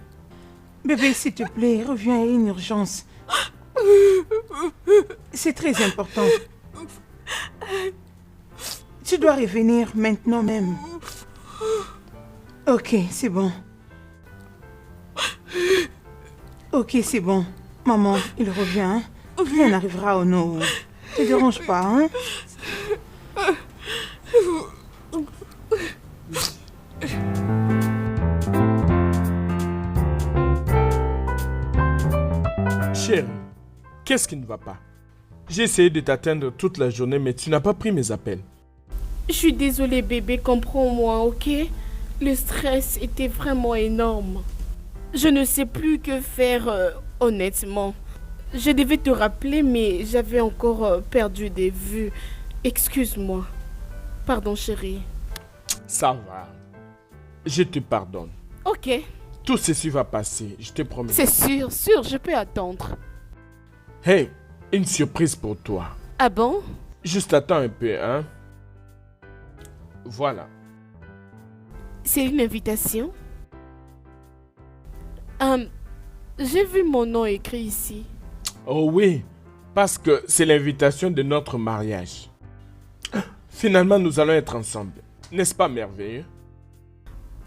Bébé, s'il te plaît, reviens, il y a une urgence. C'est très important. Tu dois revenir maintenant même. Ok, c'est bon. Ok, c'est bon. Maman, il revient. Hein? Rien n'arrivera au nom. Ne te dérange pas, hein? Chérie, qu'est-ce qui ne va pas? J'ai essayé de t'atteindre toute la journée, mais tu n'as pas pris mes appels. Je suis désolée, bébé, comprends-moi, ok? Le stress était vraiment énorme. Je ne sais plus que faire, honnêtement. Je devais te rappeler, mais j'avais encore perdu des vues. Excuse-moi. Pardon, chérie. Ça va. Je te pardonne. Ok. Tout ceci va passer, je te promets. C'est sûr, je peux attendre. Hey, une surprise pour toi. Ah bon? Juste attends un peu, hein. Voilà. C'est une invitation? J'ai vu mon nom écrit ici. Oh oui, parce que c'est l'invitation de notre mariage. Finalement, nous allons être ensemble. N'est-ce pas merveilleux?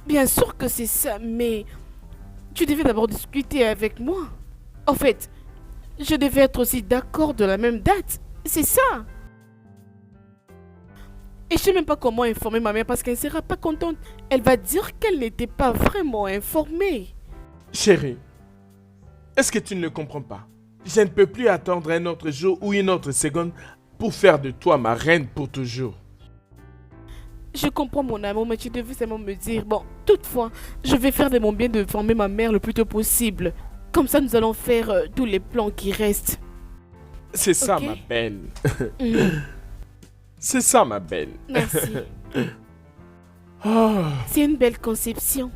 Bien sûr que c'est ça, mais tu devais d'abord discuter avec moi. En fait, je devais être aussi d'accord de la même date. C'est ça. Et je sais même pas comment informer ma mère parce qu'elle ne sera pas contente. Elle va dire qu'elle n'était pas vraiment informée. Chérie, est-ce que tu ne le comprends pas? Je ne peux plus attendre un autre jour ou une autre seconde pour faire de toi ma reine pour toujours. Je comprends mon amour, mais tu devais seulement me dire. Bon, toutefois, je vais faire de mon bien de informer ma mère le plus tôt possible. Comme ça, nous allons faire tous les plans qui restent. C'est ça, Ok. ma belle. C'est ça, ma belle. Merci. Oh, C'est une belle conception.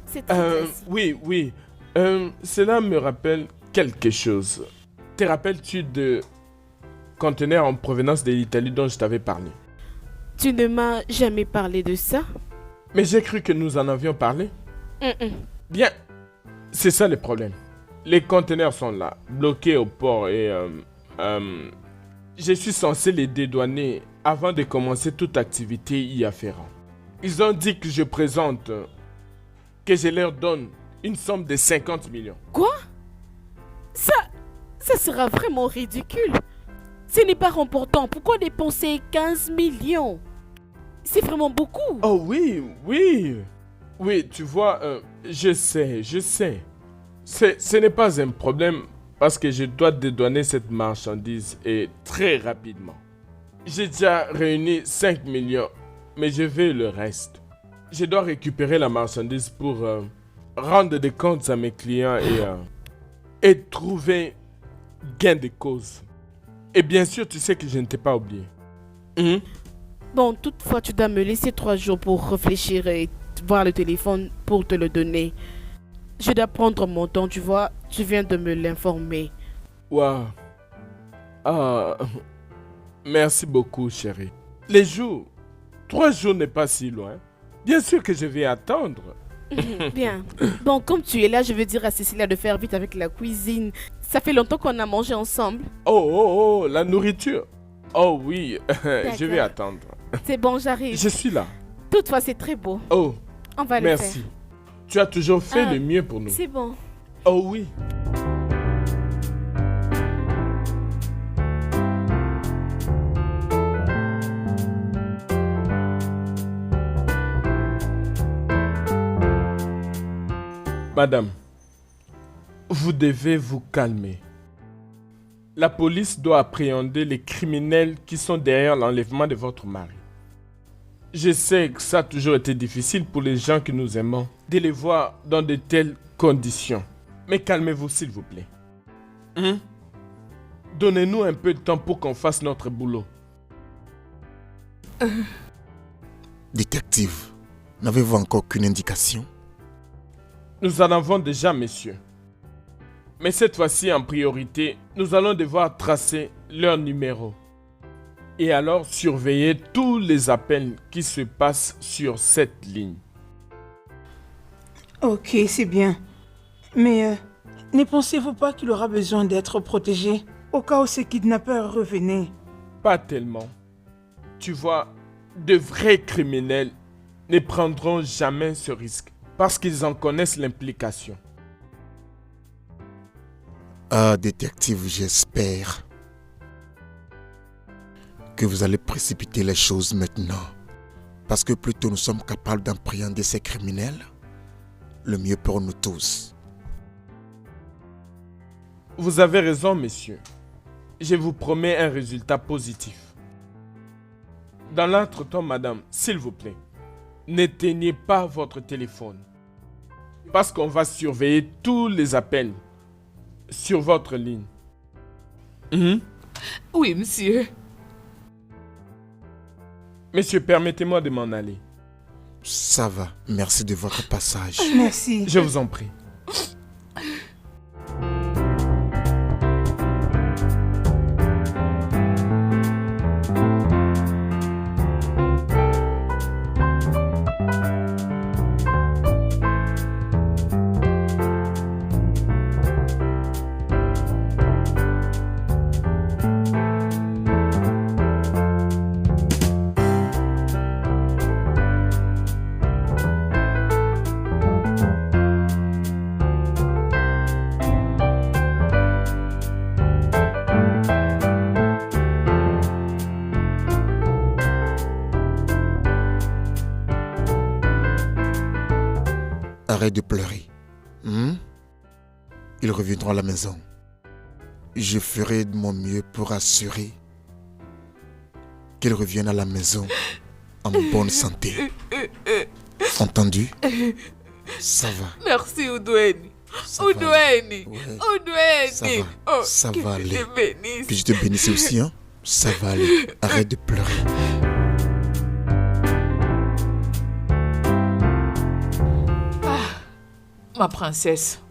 C'est très classe. oui. Cela me rappelle quelque chose. Te rappelles-tu de conteneurs en provenance de l'Italie dont je t'avais parlé? Tu ne m'as jamais parlé de ça? Mais j'ai cru que nous en avions parlé. Bien, c'est ça le problème. Les conteneurs sont là, bloqués au port et je suis censé les dédouaner avant de commencer toute activité y afférente. Ils ont dit que je présente, que je leur donne une somme de 50 millions. Quoi? Ça sera vraiment ridicule. Ce n'est pas important. Pourquoi dépenser 15 millions? C'est vraiment beaucoup. Oh oui. Oui, tu vois, je sais. Ce n'est pas un problème parce que je dois dédouaner cette marchandise et très rapidement. J'ai déjà réuni 5 millions, mais je veux le reste. Je dois récupérer la marchandise pour rendre des comptes à mes clients et trouver gain de cause. Et bien sûr, tu sais que je ne t'ai pas oublié. Bon, toutefois, tu dois me laisser 3 jours pour réfléchir et voir le téléphone pour te le donner. Je dois prendre mon temps, tu vois. Tu viens de me l'informer. Waouh. Ah, merci beaucoup, chérie. Les jours, 3 jours n'est pas si loin. Bien sûr que je vais attendre. Bien. Bon, comme tu es là, je veux dire à Cécilia de faire vite avec la cuisine. Ça fait longtemps qu'on a mangé ensemble. Oh, la nourriture. Oh oui, je vais attendre. C'est bon, j'arrive. Je suis là. Toutefois, c'est très beau. Oh, on va le faire. Merci. Tu as toujours fait le mieux pour nous. C'est bon. Oh oui. Madame, vous devez vous calmer. La police doit appréhender les criminels qui sont derrière l'enlèvement de votre mari. Je sais que ça a toujours été difficile pour les gens que nous aimons de les voir dans de telles conditions. Mais calmez-vous s'il vous plaît. Donnez-nous un peu de temps pour qu'on fasse notre boulot. Détective, n'avez-vous encore qu'une indication? Nous en avons déjà, messieurs. Mais cette fois-ci, en priorité, nous allons devoir tracer leur numéro. Et alors surveiller tous les appels qui se passent sur cette ligne. Ok, c'est bien. Mais ne pensez-vous pas qu'il aura besoin d'être protégé au cas où ces kidnappeurs revenaient? Pas tellement. Tu vois, de vrais criminels ne prendront jamais ce risque parce qu'ils en connaissent l'implication. Ah, détective, j'espère que vous allez précipiter les choses maintenant. Parce que plus tôt nous sommes capables d'appréhender ces criminels, le mieux pour nous tous. Vous avez raison, messieurs. Je vous promets un résultat positif. Dans l'entretemps, madame, s'il vous plaît, n'éteignez pas votre téléphone. Parce qu'on va surveiller tous les appels sur votre ligne. Oui, monsieur. Monsieur, permettez-moi de m'en aller. Ça va, merci de votre passage. Merci. Je vous en prie. Arrête de pleurer. Ils reviendront à la maison. Je ferai de mon mieux pour assurer qu'ils reviennent à la maison en bonne santé. Entendu? Ça va. Merci, Oudoueni. Ça va. Oudoueni. Ouais. Oudoueni. Ça va aller. Que Dieu te bénisse. Puis je te bénisse aussi, hein? Ça va aller. Arrête de pleurer. Ma princesse,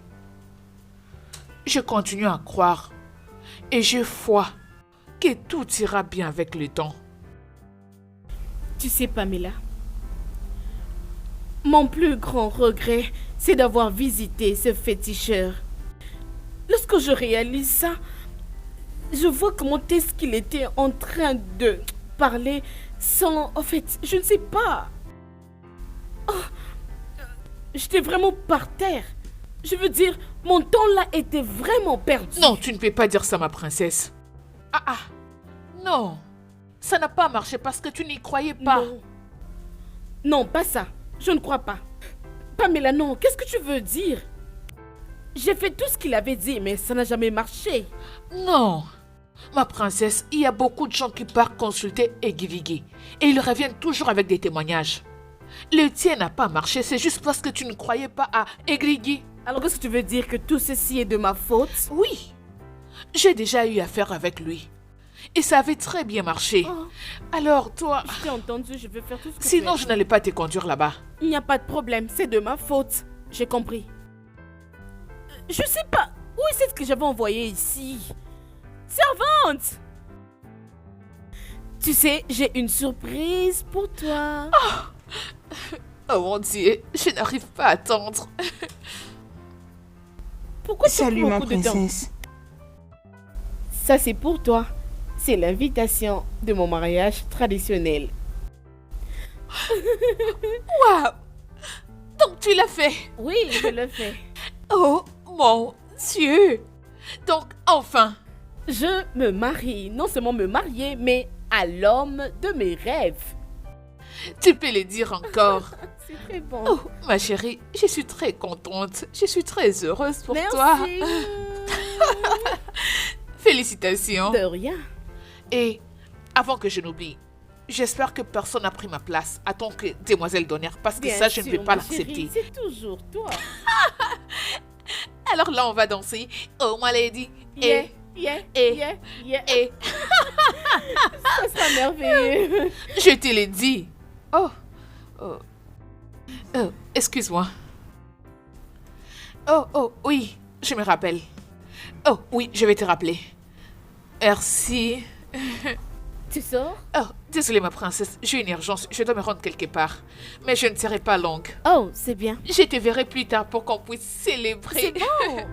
je continue à croire et j'ai foi que tout ira bien avec le temps. Tu sais, Pamela, mon plus grand regret, c'est d'avoir visité ce féticheur. Lorsque je réalise ça, je vois comment est-ce qu'il était en train de parler sans... En fait, je ne sais pas. J'étais vraiment par terre. Je veux dire, mon temps là était vraiment perdu. Non, tu ne peux pas dire ça, ma princesse. Non. Ça n'a pas marché parce que tu n'y croyais pas. Non, pas ça. Je ne crois pas. Pamela, non. Qu'est-ce que tu veux dire? J'ai fait tout ce qu'il avait dit, mais ça n'a jamais marché. Non. Ma princesse, il y a beaucoup de gens qui partent consulter Egiligi. Et ils reviennent toujours avec des témoignages. Le tien n'a pas marché, c'est juste parce que tu ne croyais pas à Egiligi. Alors qu'est-ce que tu veux dire, que tout ceci est de ma faute? Oui. j'ai déjà eu affaire avec lui. Et ça avait très bien marché. Oh. Alors, toi... Je t'ai entendu, je vais faire tout ce que Sinon, tu je veux. n'allais pas te conduire là-bas. Il n'y a pas de problème, c'est de ma faute. J'ai compris. Je sais pas. Où est ce que j'avais envoyé ici? Servante! Tu sais, j'ai une surprise pour toi. Oh mon Dieu, je n'arrive pas à attendre. Pourquoi tu Salut prends ma beaucoup de temps? princesse. Ça, c'est pour toi. C'est l'invitation de mon mariage traditionnel. Waouh! Donc tu l'as fait. Oui, je le fais. Oh mon Dieu! Donc enfin, Je me marie. Non seulement me marier, mais à l'homme de mes rêves. tu peux le dire encore. C'est très bon. Oh, ma chérie, je suis très contente. Je suis très heureuse pour Merci. toi. Félicitations. De rien. Et avant que je n'oublie, j'espère que personne n'a pris ma place. Attends que demoiselle Donner, parce que Bien ça, je ne sûr, vais pas ma chérie, l'accepter. c'est toujours toi. Alors là, on va danser. Oh, my lady. Yeah, Et, yeah, et- yeah, yeah. et, Ça sera merveilleux. je te l'ai dit. Oh, oh, oh, excuse-moi. Oh, oui, je me rappelle. Oh, oui, je vais te rappeler. Merci. Tu sors? Oh, désolée, ma princesse, j'ai une urgence. Je dois me rendre quelque part. Mais je ne serai pas longue. Oh, c'est bien. Je te verrai plus tard pour qu'on puisse célébrer. C'est bon.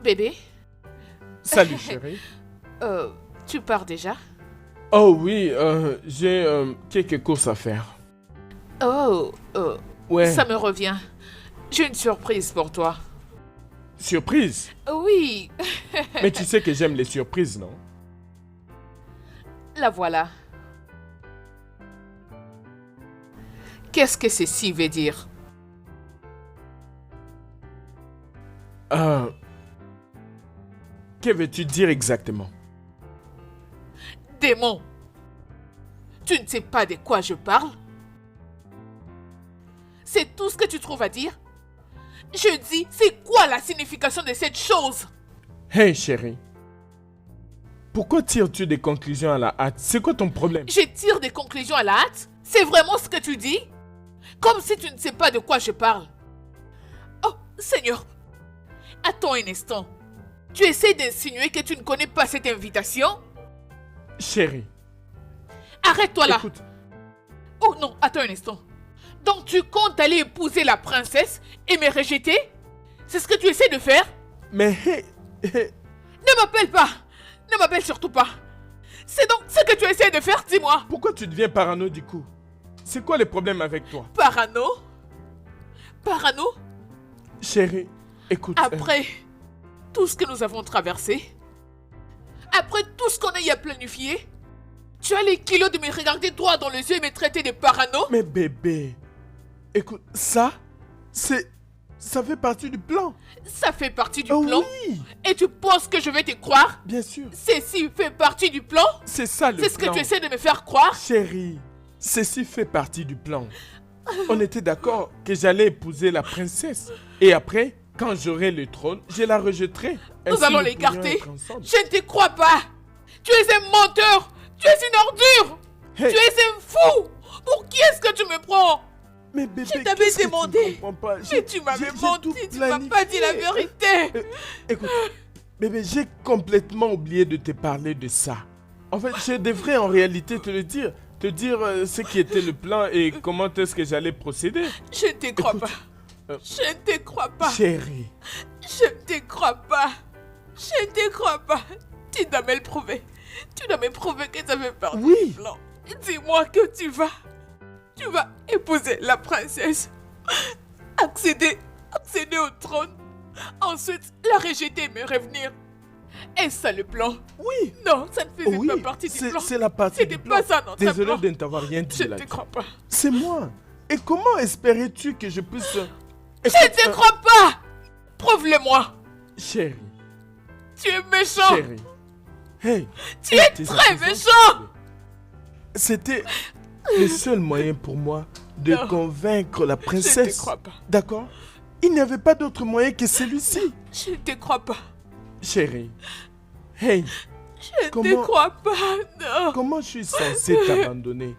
Bébé, Salut chérie. tu pars déjà? Oh oui, j'ai quelques courses à faire. Oh, Ouais. ça me revient. J'ai une surprise pour toi. Surprise. Oui, Mais tu sais que j'aime les surprises, non? la voilà. Qu'est-ce que ceci veut dire? Que veux-tu dire exactement? Démon, tu ne sais pas de quoi je parle? C'est tout ce que tu trouves à dire? Je dis, c'est quoi la signification de cette chose? Hey chérie. Pourquoi tires-tu des conclusions à la hâte? C'est quoi ton problème? Je tire des conclusions à la hâte? C'est vraiment ce que tu dis? Comme si tu ne sais pas de quoi je parle. Oh, Seigneur, attends un instant. Tu essaies d'insinuer que tu ne connais pas cette invitation? Chérie, Arrête-toi là. écoute. Oh non, attends un instant. Donc tu comptes aller épouser la princesse et me rejeter? C'est ce que tu essaies de faire? Mais hey, Ne m'appelle pas. Ne m'appelle surtout pas. C'est donc ce que tu essaies de faire, dis-moi. pourquoi tu deviens parano du coup? C'est quoi le problème avec toi? Parano? Parano? Chérie, écoute. Après tout ce que nous avons traversé, après tout ce qu'on a y a planifié, tu as les kilos de me regarder droit dans les yeux et me traiter de parano? Mais bébé, écoute, ça fait partie du plan. Ça fait partie du Oh plan? oui, Et tu penses que je vais te croire? bien sûr. Ceci fait partie du plan? C'est ça le C'est ce que plan. tu essaies de me faire croire? Chérie, ceci fait partie du plan. On était d'accord que j'allais épouser la princesse. Et après, quand j'aurai le trône, je la rejetterai. Nous Ainsi, allons nous l'écarter. pourrions être ensemble. Je ne te crois pas. Tu es un menteur. Tu es une ordure. Hey, Tu es un fou. Pour qui est-ce que tu me prends? mais bébé, je t'avais qu'est-ce que tu demandé. ne comprends pas? Mais tu m'avais j'ai menti. tout Tu m'as pas dit la planifié. vérité. Écoute, bébé, j'ai complètement oublié de te parler de ça. En fait, je devrais en réalité te le dire. Te dire ce qui était le plan et comment est-ce que j'allais procéder. Je ne te crois Écoute, pas. Je ne te crois pas. Chérie, Je ne te crois pas. Je ne te crois pas. Tu dois me le prouver. Tu dois me prouver que ça fait partie Oui. du plan. Dis-moi que tu vas épouser la princesse. Accéder au trône. Ensuite, la rejeter et me revenir. Est-ce ça le plan? Oui. Non, ça ne faisait Oui, pas partie du plan. c'est la partie C'était du plan. pas ça notre Désolé plan. de ne t'avoir rien dit Je ne là-dessus. te crois pas. C'est moi. Et comment espérais-tu que je puisse... Je ne te crois pas. Prouve-le-moi. Chérie, Tu es méchant. chérie. Hey. Tu es très méchant. C'était le seul moyen pour moi de Non. convaincre la Je ne princesse. te crois pas. D'accord? Il n'y avait pas d'autre moyen que celui-ci. Je ne te crois pas. Chérie. Hey, Je ne te Comment- crois pas. Non. comment je suis censé t'abandonner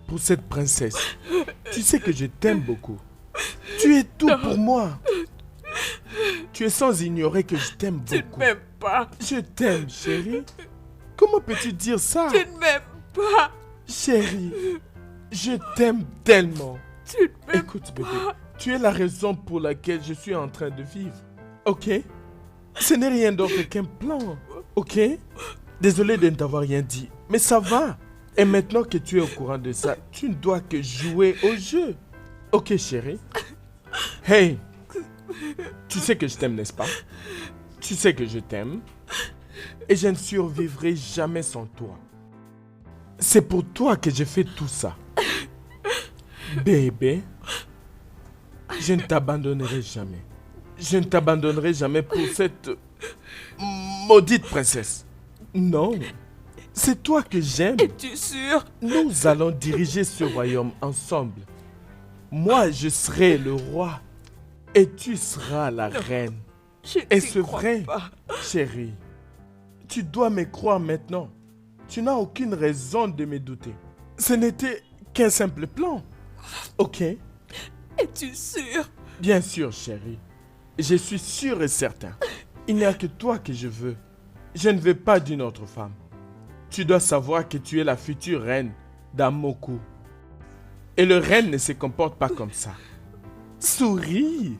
pour cette princesse? Tu sais que je t'aime beaucoup. Tu es tout pour moi. Tu es sans ignorer que je t'aime Tu ne beaucoup. m'aimes pas. Je t'aime, chérie. Comment peux-tu dire ça? Tu ne m'aimes pas. Chérie, je t'aime tellement. Tu ne m'aimes Écoute, bébé, tu es la raison pour laquelle je suis en train de vivre. Ok? Ce n'est rien d'autre qu'un plan. Ok? Désolé de ne t'avoir rien dit, mais ça va. Et maintenant que tu es au courant de ça, tu ne dois que jouer au jeu. Ok, chérie? Hey! Tu sais que je t'aime, n'est-ce pas? Tu sais que je t'aime. Et je ne survivrai jamais sans toi. C'est pour toi que j'ai fait tout ça. Bébé, je ne t'abandonnerai jamais. Je ne t'abandonnerai jamais pour cette maudite princesse. Non, c'est toi que j'aime. Es-tu sûr? Nous allons diriger ce royaume ensemble. Moi, je serai le roi et tu seras la reine. Je ne Est-ce t'y crois vrai, pas. chérie? Tu dois me croire maintenant. Tu n'as aucune raison de me douter. Ce n'était qu'un simple plan. Ok? Es-tu sûr? Bien sûr, chérie. Je suis sûr et certain. Il n'y a que toi que je veux. Je ne veux pas d'une autre femme. Tu dois savoir que tu es la future reine d'Amoku. Et le reine ne se comporte pas comme ça. Souris.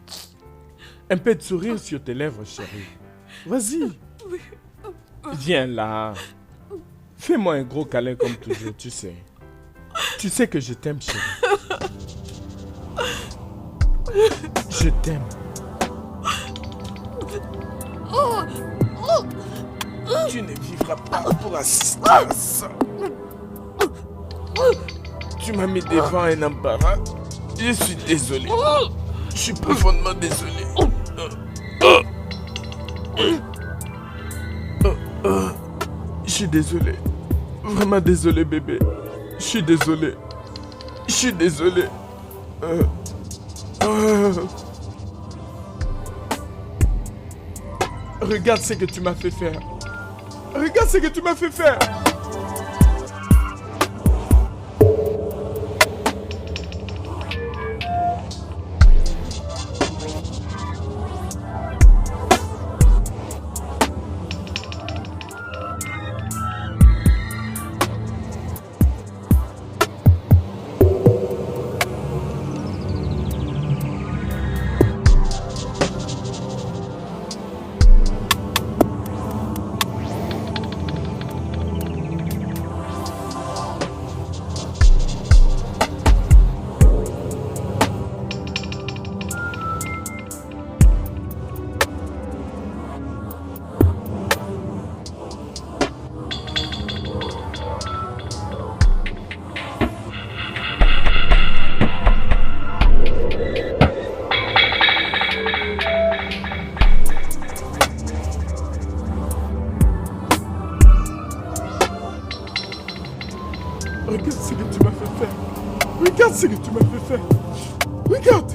Un peu de sourire sur tes lèvres, chérie. Vas-y. Viens là. Fais-moi un gros câlin comme toujours, tu sais. Tu sais que je t'aime, chérie. Je t'aime. Tu ne vivras pas pour assister à ça. Tu m'as mis devant un embarras. Je suis désolé. Je suis profondément désolé. Je suis désolé. Vraiment désolé, bébé. Je suis désolé. Je suis désolé. Regarde ce que tu m'as fait faire. Regarde ce que tu m'as fait faire. Regarde ce que tu m'as fait faire. Regarde ce que tu m'as fait faire. Regarde.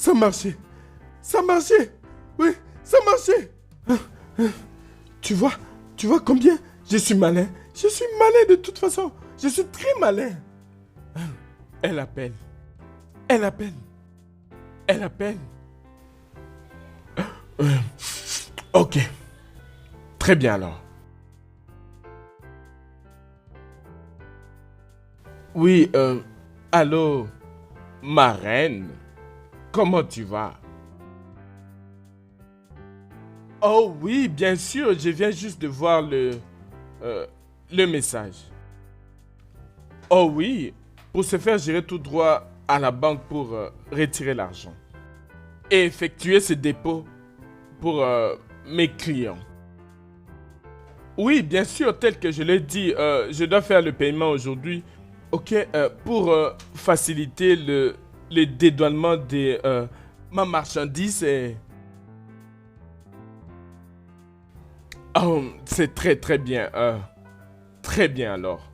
Ça marchait. Ça marchait. Oui, ça marchait. Tu vois combien je suis malin. Je suis malin de toute façon. Je suis très malin. Elle appelle. Elle appelle. Elle appelle. Ok. Très bien alors. Oui, allô, ma reine. Comment tu vas? Oh oui, bien sûr, je viens juste de voir le message. Oh oui, pour ce faire, j'irai tout droit à la banque pour retirer l'argent et effectuer ce dépôt pour mes clients. Oui, bien sûr, tel que je l'ai dit, je dois faire le paiement aujourd'hui, ok, pour faciliter le dédouanement de ma marchandise et... Oh, c'est très très bien. Très bien alors.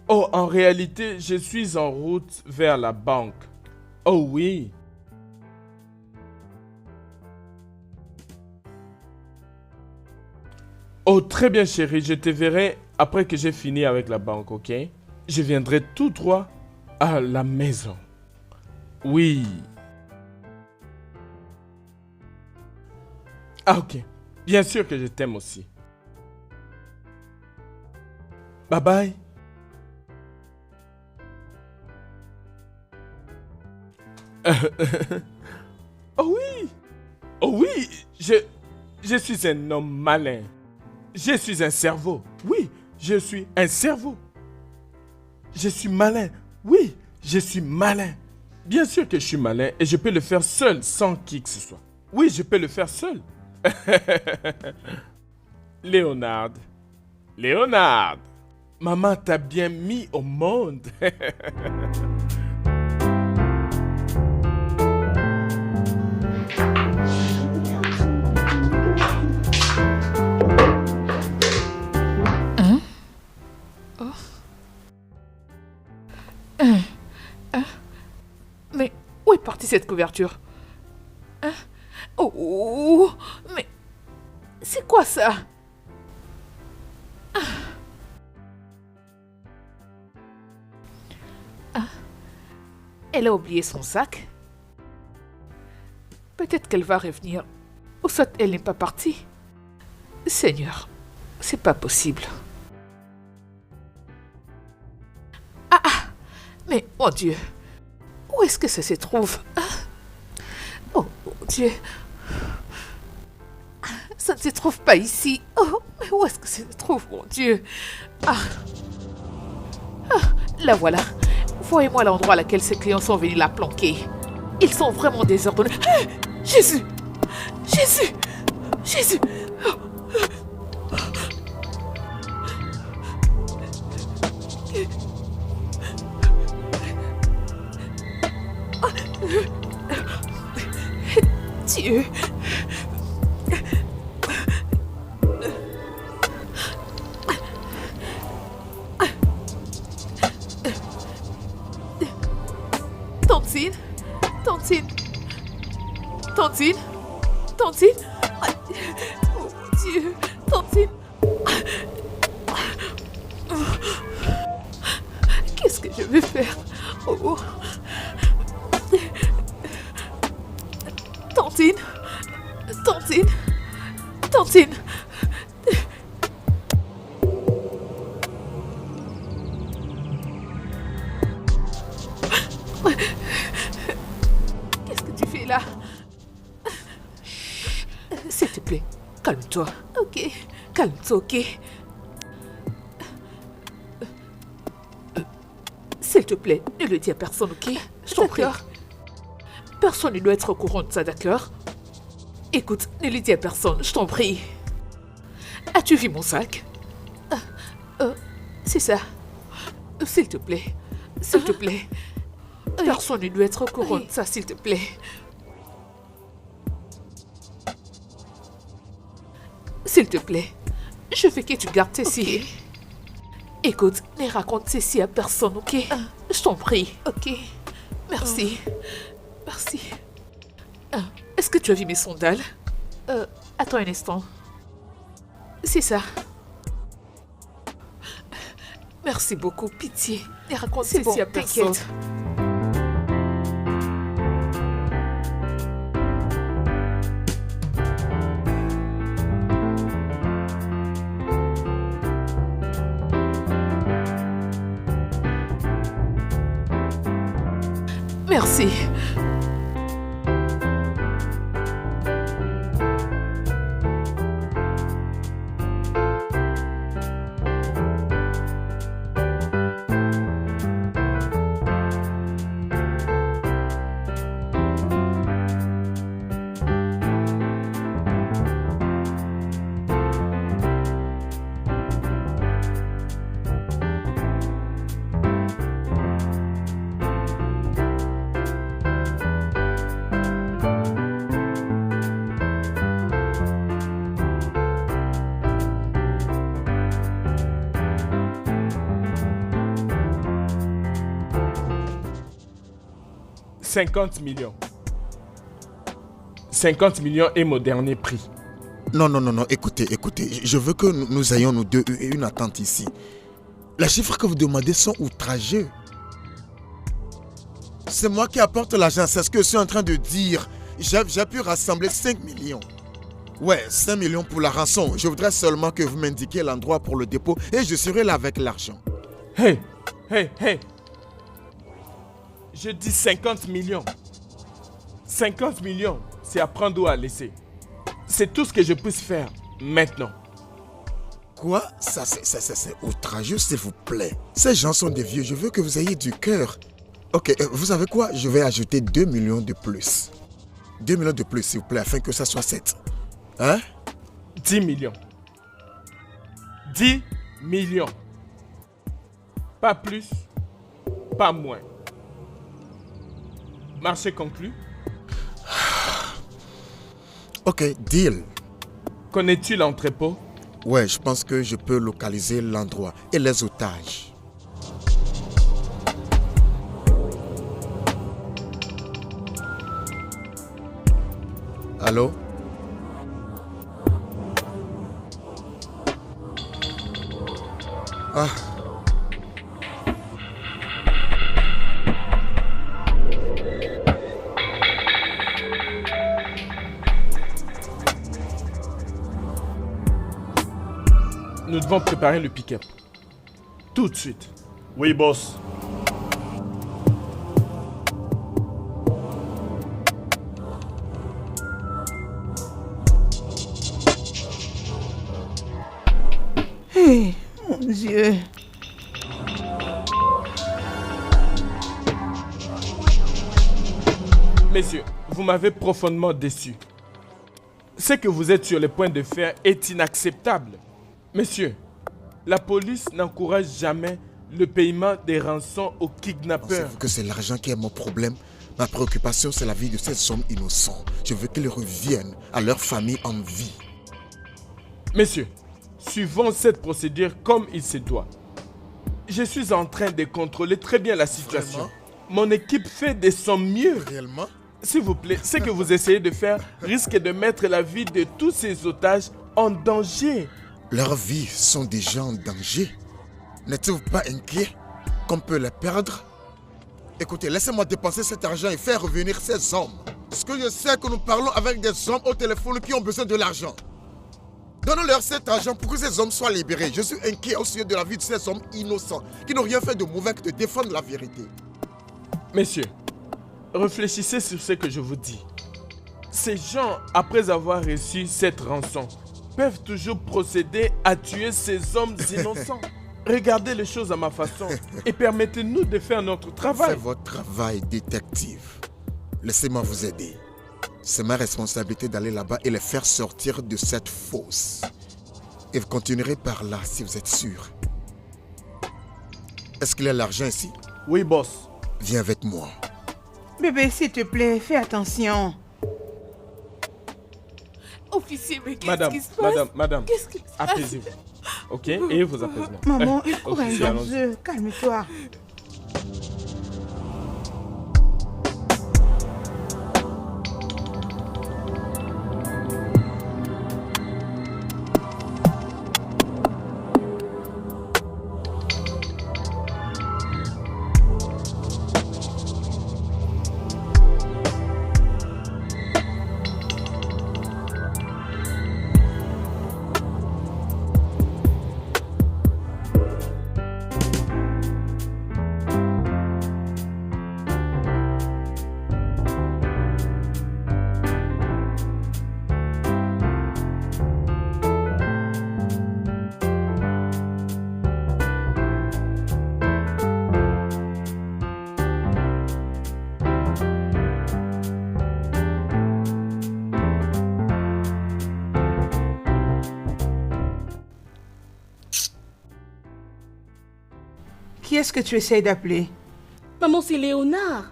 Oh, en réalité, je suis en route vers la banque. Oh oui. Oh, très bien chérie, je te verrai après que j'ai fini avec la banque, ok? Je viendrai tout droit à la maison. Oui. Ah, ok. Bien sûr que je t'aime aussi. Bye bye. Oh oui. Oh oui. Je suis un homme malin. Je suis un cerveau. Oui, je suis un cerveau. Je suis malin. Oui, je suis malin. Bien sûr que je suis malin et je peux le faire seul sans qui que ce soit. Oui, je peux le faire seul. Léonard. Léonard. Maman t'a bien mis au monde. Mais où est partie cette couverture? Hein? Oh, mais c'est quoi ça? Elle a oublié son sac. Peut-être qu'elle va revenir. Ou soit elle n'est pas partie. Seigneur, c'est pas possible. Mais, mon Dieu, où est-ce que ça se trouve? Oh, mon Dieu. Ça ne se trouve pas ici. Oh, mais où est-ce que ça se trouve, mon Dieu? La voilà. Voyez-moi l'endroit à laquelle ces clients sont venus la planquer. Ils sont vraiment désordonnés. Jésus! Jésus! Jésus! Dieu. Tantine. Tantine. Tantine. Tantine. Oh mon Dieu. Tantine. Qu'est-ce que je vais faire? Oh. Tantine. Tantine. Tantine. Qu'est-ce que tu fais là? S'il te plaît, calme-toi. Ok, calme-toi, ok? S'il te plaît, ne le dis à personne, ok? Je t'en prie. Personne ne doit être au courant de ça, d'accord? Écoute, ne le dis à personne, je t'en prie. As-tu vu mon sac? C'est ça. S'il te plaît. S'il te plaît. Personne ne doit être au courant de ça, s'il te plaît. S'il te plaît. Je veux que tu gardes ceci. Okay. Écoute, ne raconte ceci à personne, ok? Je t'en prie. Ok. Merci. Merci. Est-ce que tu as vu mes sandales? Attends un instant. C'est ça. Merci beaucoup, pitié. Ne raconte ceci à personne. T'inquiète. Merci. « 50 millions. 50 millions est mon dernier prix. Non, écoutez. Je veux que nous ayons nous deux une attente ici. Les chiffres que vous demandez sont outrageux. C'est moi qui apporte l'argent, c'est ce que je suis en train de dire. J'ai pu rassembler 5 millions. Ouais, 5 millions pour la rançon. Je voudrais seulement que vous m'indiquiez l'endroit pour le dépôt et je serai là avec l'argent. Hey. Je dis 50 millions. 50 millions, c'est à prendre ou à laisser. C'est tout ce que je puisse faire maintenant. Quoi? Ça c'est outrageux, s'il vous plaît. Ces gens sont des vieux, je veux que vous ayez du cœur. Ok, vous savez quoi? Je vais ajouter 2 millions de plus. 2 millions de plus, s'il vous plaît, afin que ça soit 7. Hein? 10 millions. 10 millions. Pas plus, pas moins. Marché conclu. Ok, deal. Connais-tu l'entrepôt? Ouais, je pense que je peux localiser l'endroit et les otages. Allô? Ah. Nous devons préparer le pick-up. Tout de suite. Oui, boss. Hé, mon Dieu. Messieurs, vous m'avez profondément déçu. Ce que vous êtes sur le point de faire est inacceptable. Messieurs, la police n'encourage jamais le paiement des rançons aux kidnappeurs. Pensez-vous que c'est l'argent qui est mon problème? Ma préoccupation, c'est la vie de ces hommes innocents. Je veux qu'ils reviennent à leur famille en vie. Messieurs, suivons cette procédure comme il se doit. Je suis en train de contrôler très bien la situation. Vraiment? Mon équipe fait de son mieux. Réellement? S'il vous plaît, ce que vous essayez de faire risque de mettre la vie de tous ces otages en danger. Leurs vies sont déjà en danger. N'êtes-vous pas inquiet qu'on peut les perdre? Écoutez, laissez-moi dépenser cet argent et faire revenir ces hommes. Parce que je sais que nous parlons avec des hommes au téléphone qui ont besoin de l'argent. Donnons-leur cet argent pour que ces hommes soient libérés. Je suis inquiet au sujet de la vie de ces hommes innocents qui n'ont rien fait de mauvais que de défendre la vérité. Messieurs, réfléchissez sur ce que je vous dis. Ces gens, après avoir reçu cette rançon, peuvent toujours procéder à tuer ces hommes innocents. Regardez les choses à ma façon et permettez-nous de faire notre travail. Faites votre travail, détective. Laissez-moi vous aider. C'est ma responsabilité d'aller là-bas et les faire sortir de cette fosse. Et vous continuerez par là si vous êtes sûr. Est-ce qu'il y a l'argent ici? Oui, boss. Viens avec moi. Bébé, s'il te plaît, fais attention. Officier, mais qu'est-ce qui se passe? Madame, Qu'est-ce qui se passe? apaisez-vous. Ok? Et vos apaisements. Maman, Officier, allons-y. calme-toi. Qui est-ce que tu essayes d'appeler? Maman, c'est Léonard.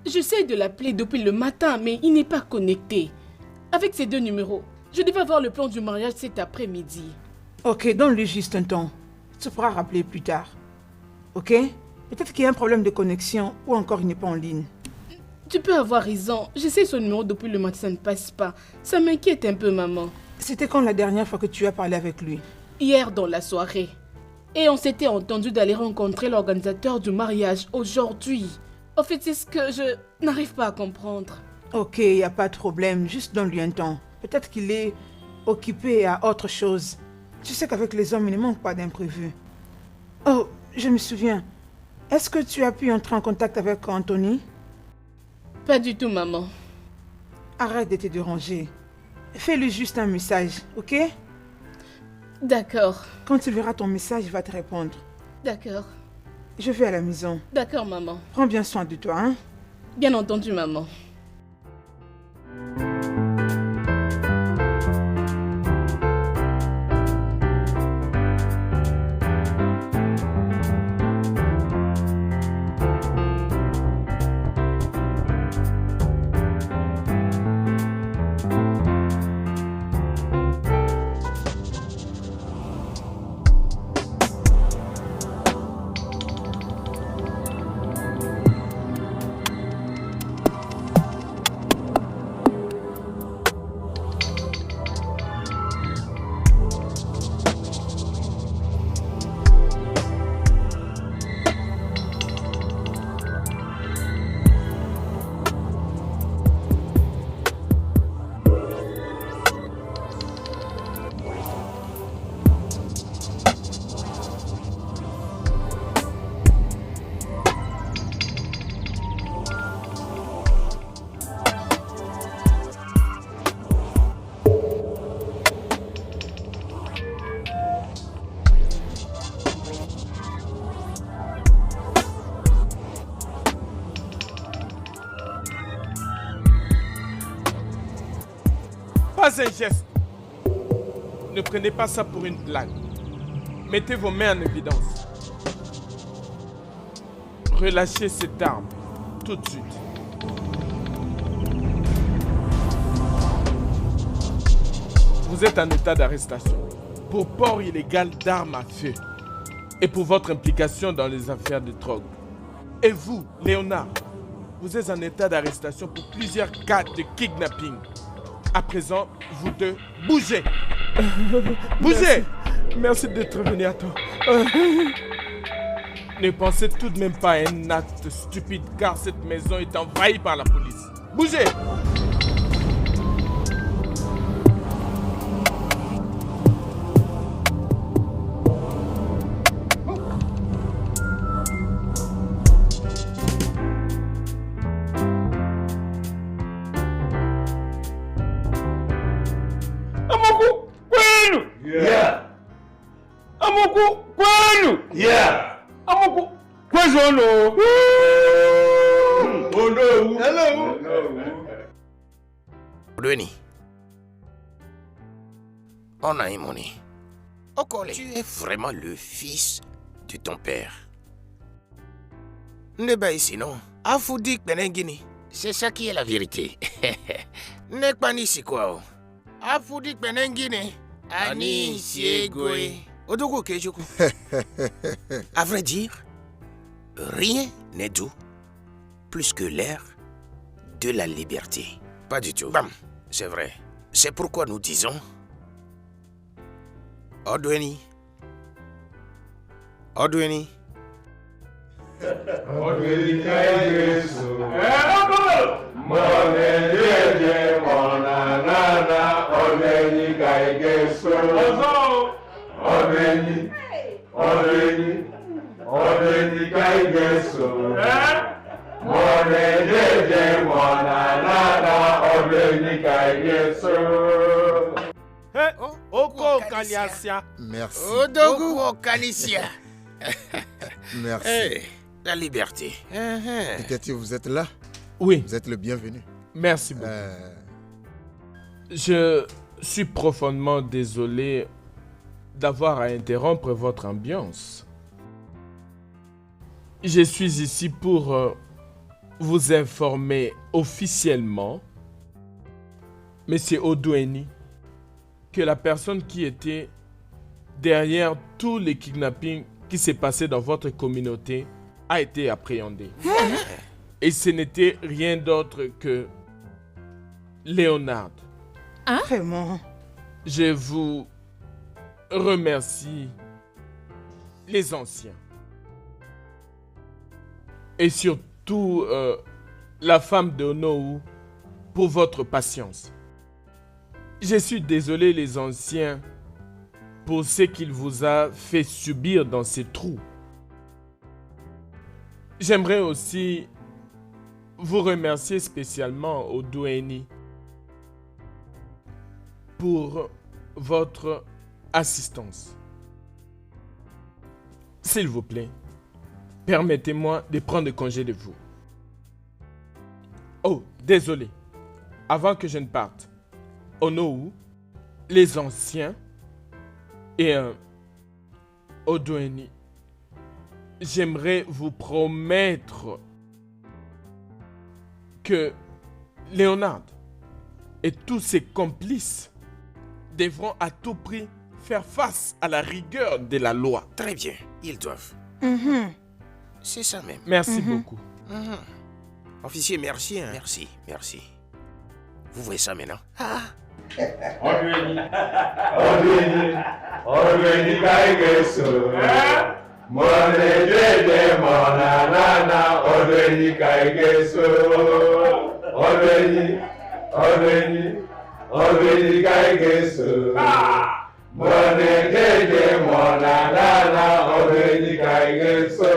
J'essaie de l'appeler depuis le matin, mais il n'est pas connecté. Avec ces 2 numéros, je devais avoir le plan du mariage cet après-midi. Ok, donne-lui juste un temps. Tu pourras rappeler plus tard. Ok? Peut-être qu'il y a un problème de connexion ou encore il n'est pas en ligne. Tu peux avoir raison. J'essaie son numéro depuis le matin, ça ne passe pas. Ça m'inquiète un peu, maman. C'était quand la dernière fois que tu as parlé avec lui? Hier dans la soirée. Et on s'était entendu d'aller rencontrer l'organisateur du mariage aujourd'hui. En fait, c'est ce que je n'arrive pas à comprendre. Ok, il n'y a pas de problème. Juste donne-lui un temps. Peut-être qu'il est occupé à autre chose. Tu sais qu'avec les hommes, il ne manque pas d'imprévus. Oh, je me souviens. Est-ce que tu as pu entrer en contact avec Anthony? Pas du tout, maman. Arrête de te déranger. Fais-lui juste un message, ok? D'accord. Quand il verra ton message, il va te répondre. D'accord. Je vais à la maison. D'accord, maman. Prends bien soin de toi, hein? Bien entendu, maman. Pas un geste. Ne prenez pas ça pour une blague. Mettez vos mains en évidence. Relâchez cette arme tout de suite. Vous êtes en état d'arrestation pour port illégal d'armes à feu et pour votre implication dans les affaires de drogue. Et vous, Léonard, vous êtes en état d'arrestation pour plusieurs cas de kidnapping. À présent, vous deux, bougez. Bougez. Merci d'être venu à temps. Ne pensez tout de même pas à un acte stupide car cette maison est envahie par la police. Bougez. Odweni. Onaimoni. Okole, tu es vraiment le fils de ton père. Neba ici, non? Afoudik Benengini. C'est ça qui est la vérité. Nekpani si quoi? Afoudik Benengini. Ani Siegwe. Odogo Kejoku. À vrai dire, rien n'est doux plus que l'air de la liberté. Pas du tout. Bam, c'est vrai. C'est pourquoi nous disons Odweni. Odweni. Odweni Kaigesu. Monenyeje monanana. Odweni Kaigesu. Odweni. Odweni. Odweni Kaigesu. Monenyeje monanana. Odweni Kaigesu. Oko Kaliasia. Merci. Odogu Okalicia. Merci. Hey, la liberté. Détective, vous êtes là? Oui, Vous êtes le bienvenu. merci beaucoup. Je suis profondément désolé d'avoir à interrompre votre ambiance. Je suis ici pour vous informer officiellement, Monsieur Odoueni, que la personne qui était derrière tous les kidnappings qui s'est passé dans votre communauté a été appréhendée. Et ce n'était rien d'autre que Léonard. Vraiment? Je vous remercie, les anciens. Et surtout la femme de Onowu pour votre patience. Je suis désolé, les anciens, pour ce qu'il vous a fait subir dans ces trous. J'aimerais aussi vous remercier spécialement, Odoueni, pour votre assistance. S'il vous plaît, permettez-moi de prendre congé de vous. Oh, désolé. Avant que je ne parte, Onowu, les anciens et Odoueni, j'aimerais vous promettre que Léonard et tous ses complices devront à tout prix faire face à la rigueur de la loi. Très bien, ils doivent. C'est ça même. Merci beaucoup. Officier, merci. Hein. Merci. Vous voyez ça maintenant? Odoueni Kaigeso. Mone dede monanana. Odoueni Kaigeso. Odoueni Kaigeso. Mone dede monanana. Odoueni Kaigeso.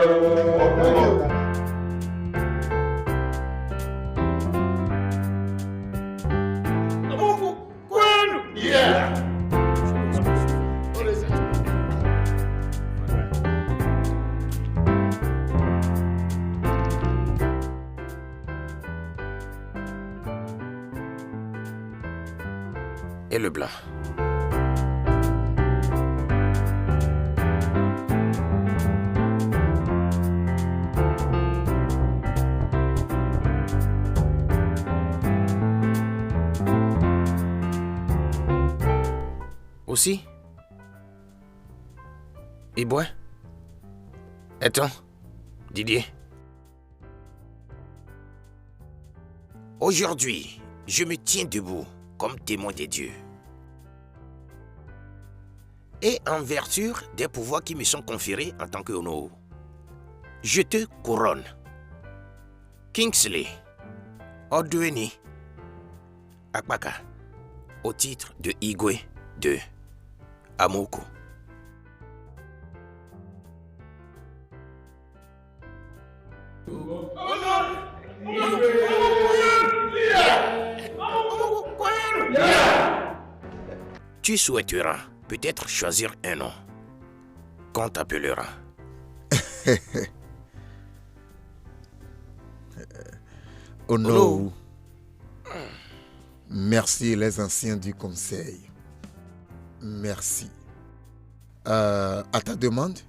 Et le blanc. Aussi? Iboin? Eton? Didier? Aujourd'hui, je me tiens debout comme témoin des dieux. Et en vertu des pouvoirs qui me sont conférés en tant que Onowu, je te couronne. Kingsley Odoueni Akpaka au titre de Igwe de Amoko. Tu souhaiteras peut-être choisir un nom qu'on t'appellera. Onowu. Merci les anciens du conseil. Merci. À ta demande,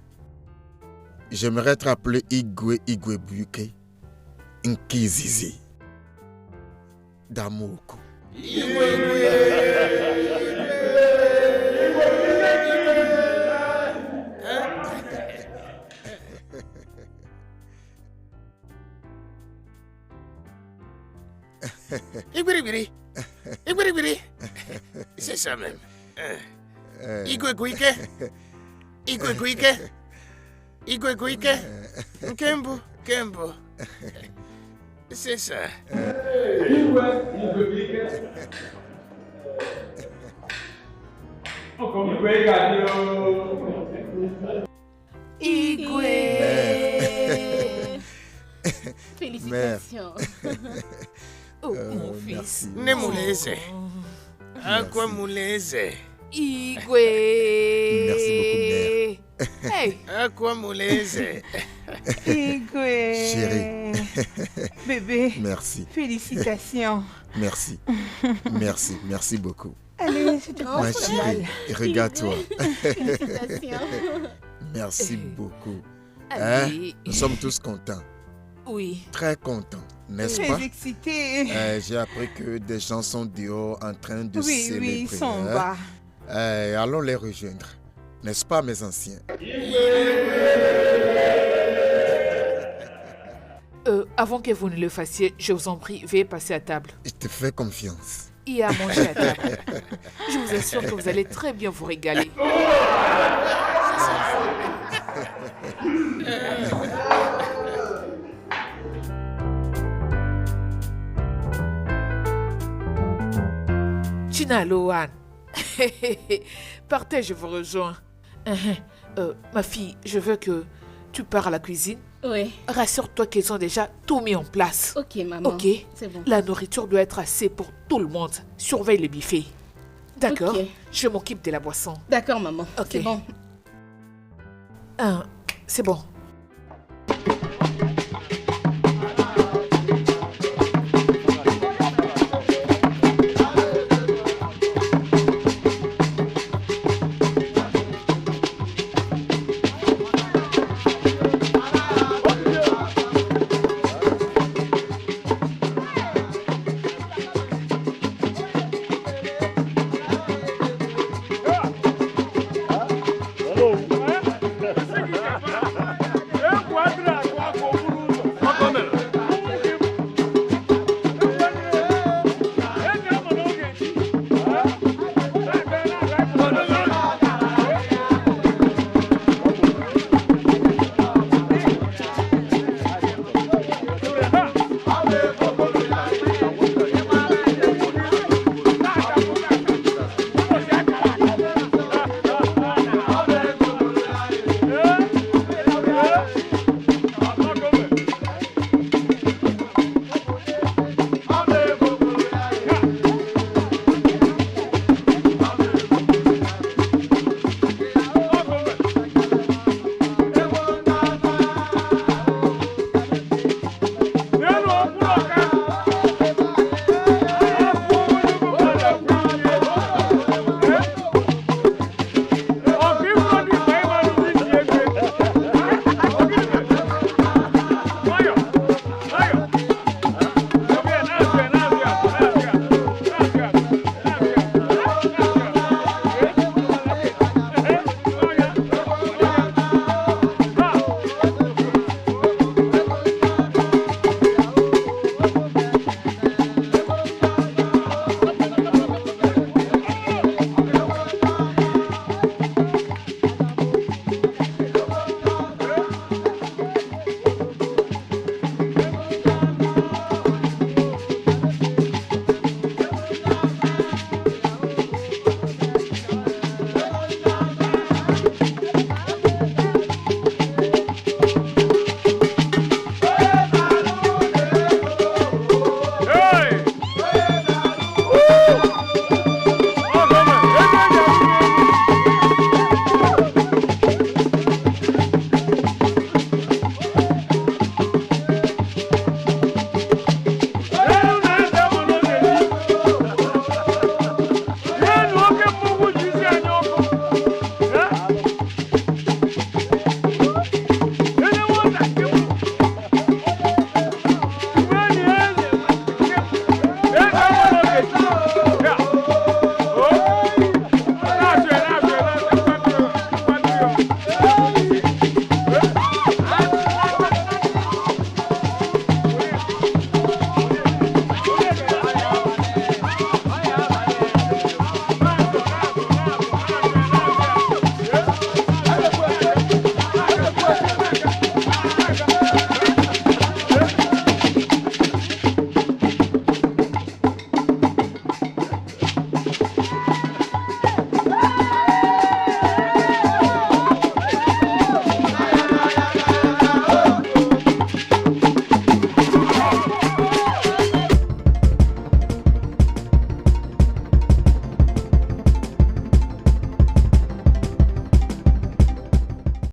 j'aimerais être appelé Igwe Buke Nkizizi d'Amoko. Igwe. C'est ça même. Igwe. Kembo. C'est ça. Igwe. Félicitations. Oh, mon fils. Ne mouleze. Aqua mouleze. Igwe. Merci beaucoup, mère. Hey. Aqua mouleze. Igwe. Chérie. Bébé. Merci. Félicitations. Merci beaucoup. Allez, je te Ma prends chérie, regarde-toi. Félicitations. Merci beaucoup. Allez. Nous sommes tous contents. Oui. Très contents, n'est-ce pas? Très excité. J'ai appris que des gens sont dehors en train de Oui, célébrer. oui, ils sont en bas. Allons les rejoindre. N'est-ce pas, mes anciens? Avant que vous ne le fassiez, je vous en prie, veuillez passer à table. Je te fais confiance. Il y a à manger à table. Je vous assure que vous allez très bien vous régaler. Tina Lohan. Partez, je vous rejoins. Ma fille, je veux que tu pars à la cuisine. Oui. Rassure-toi qu'ils ont déjà tout mis en place. Ok, maman. Ok. C'est bon. La nourriture doit être assez pour tout le monde. Surveille les buffets. D'accord. Ok. Je m'occupe de la boisson. D'accord, maman. Ok. C'est bon. C'est bon.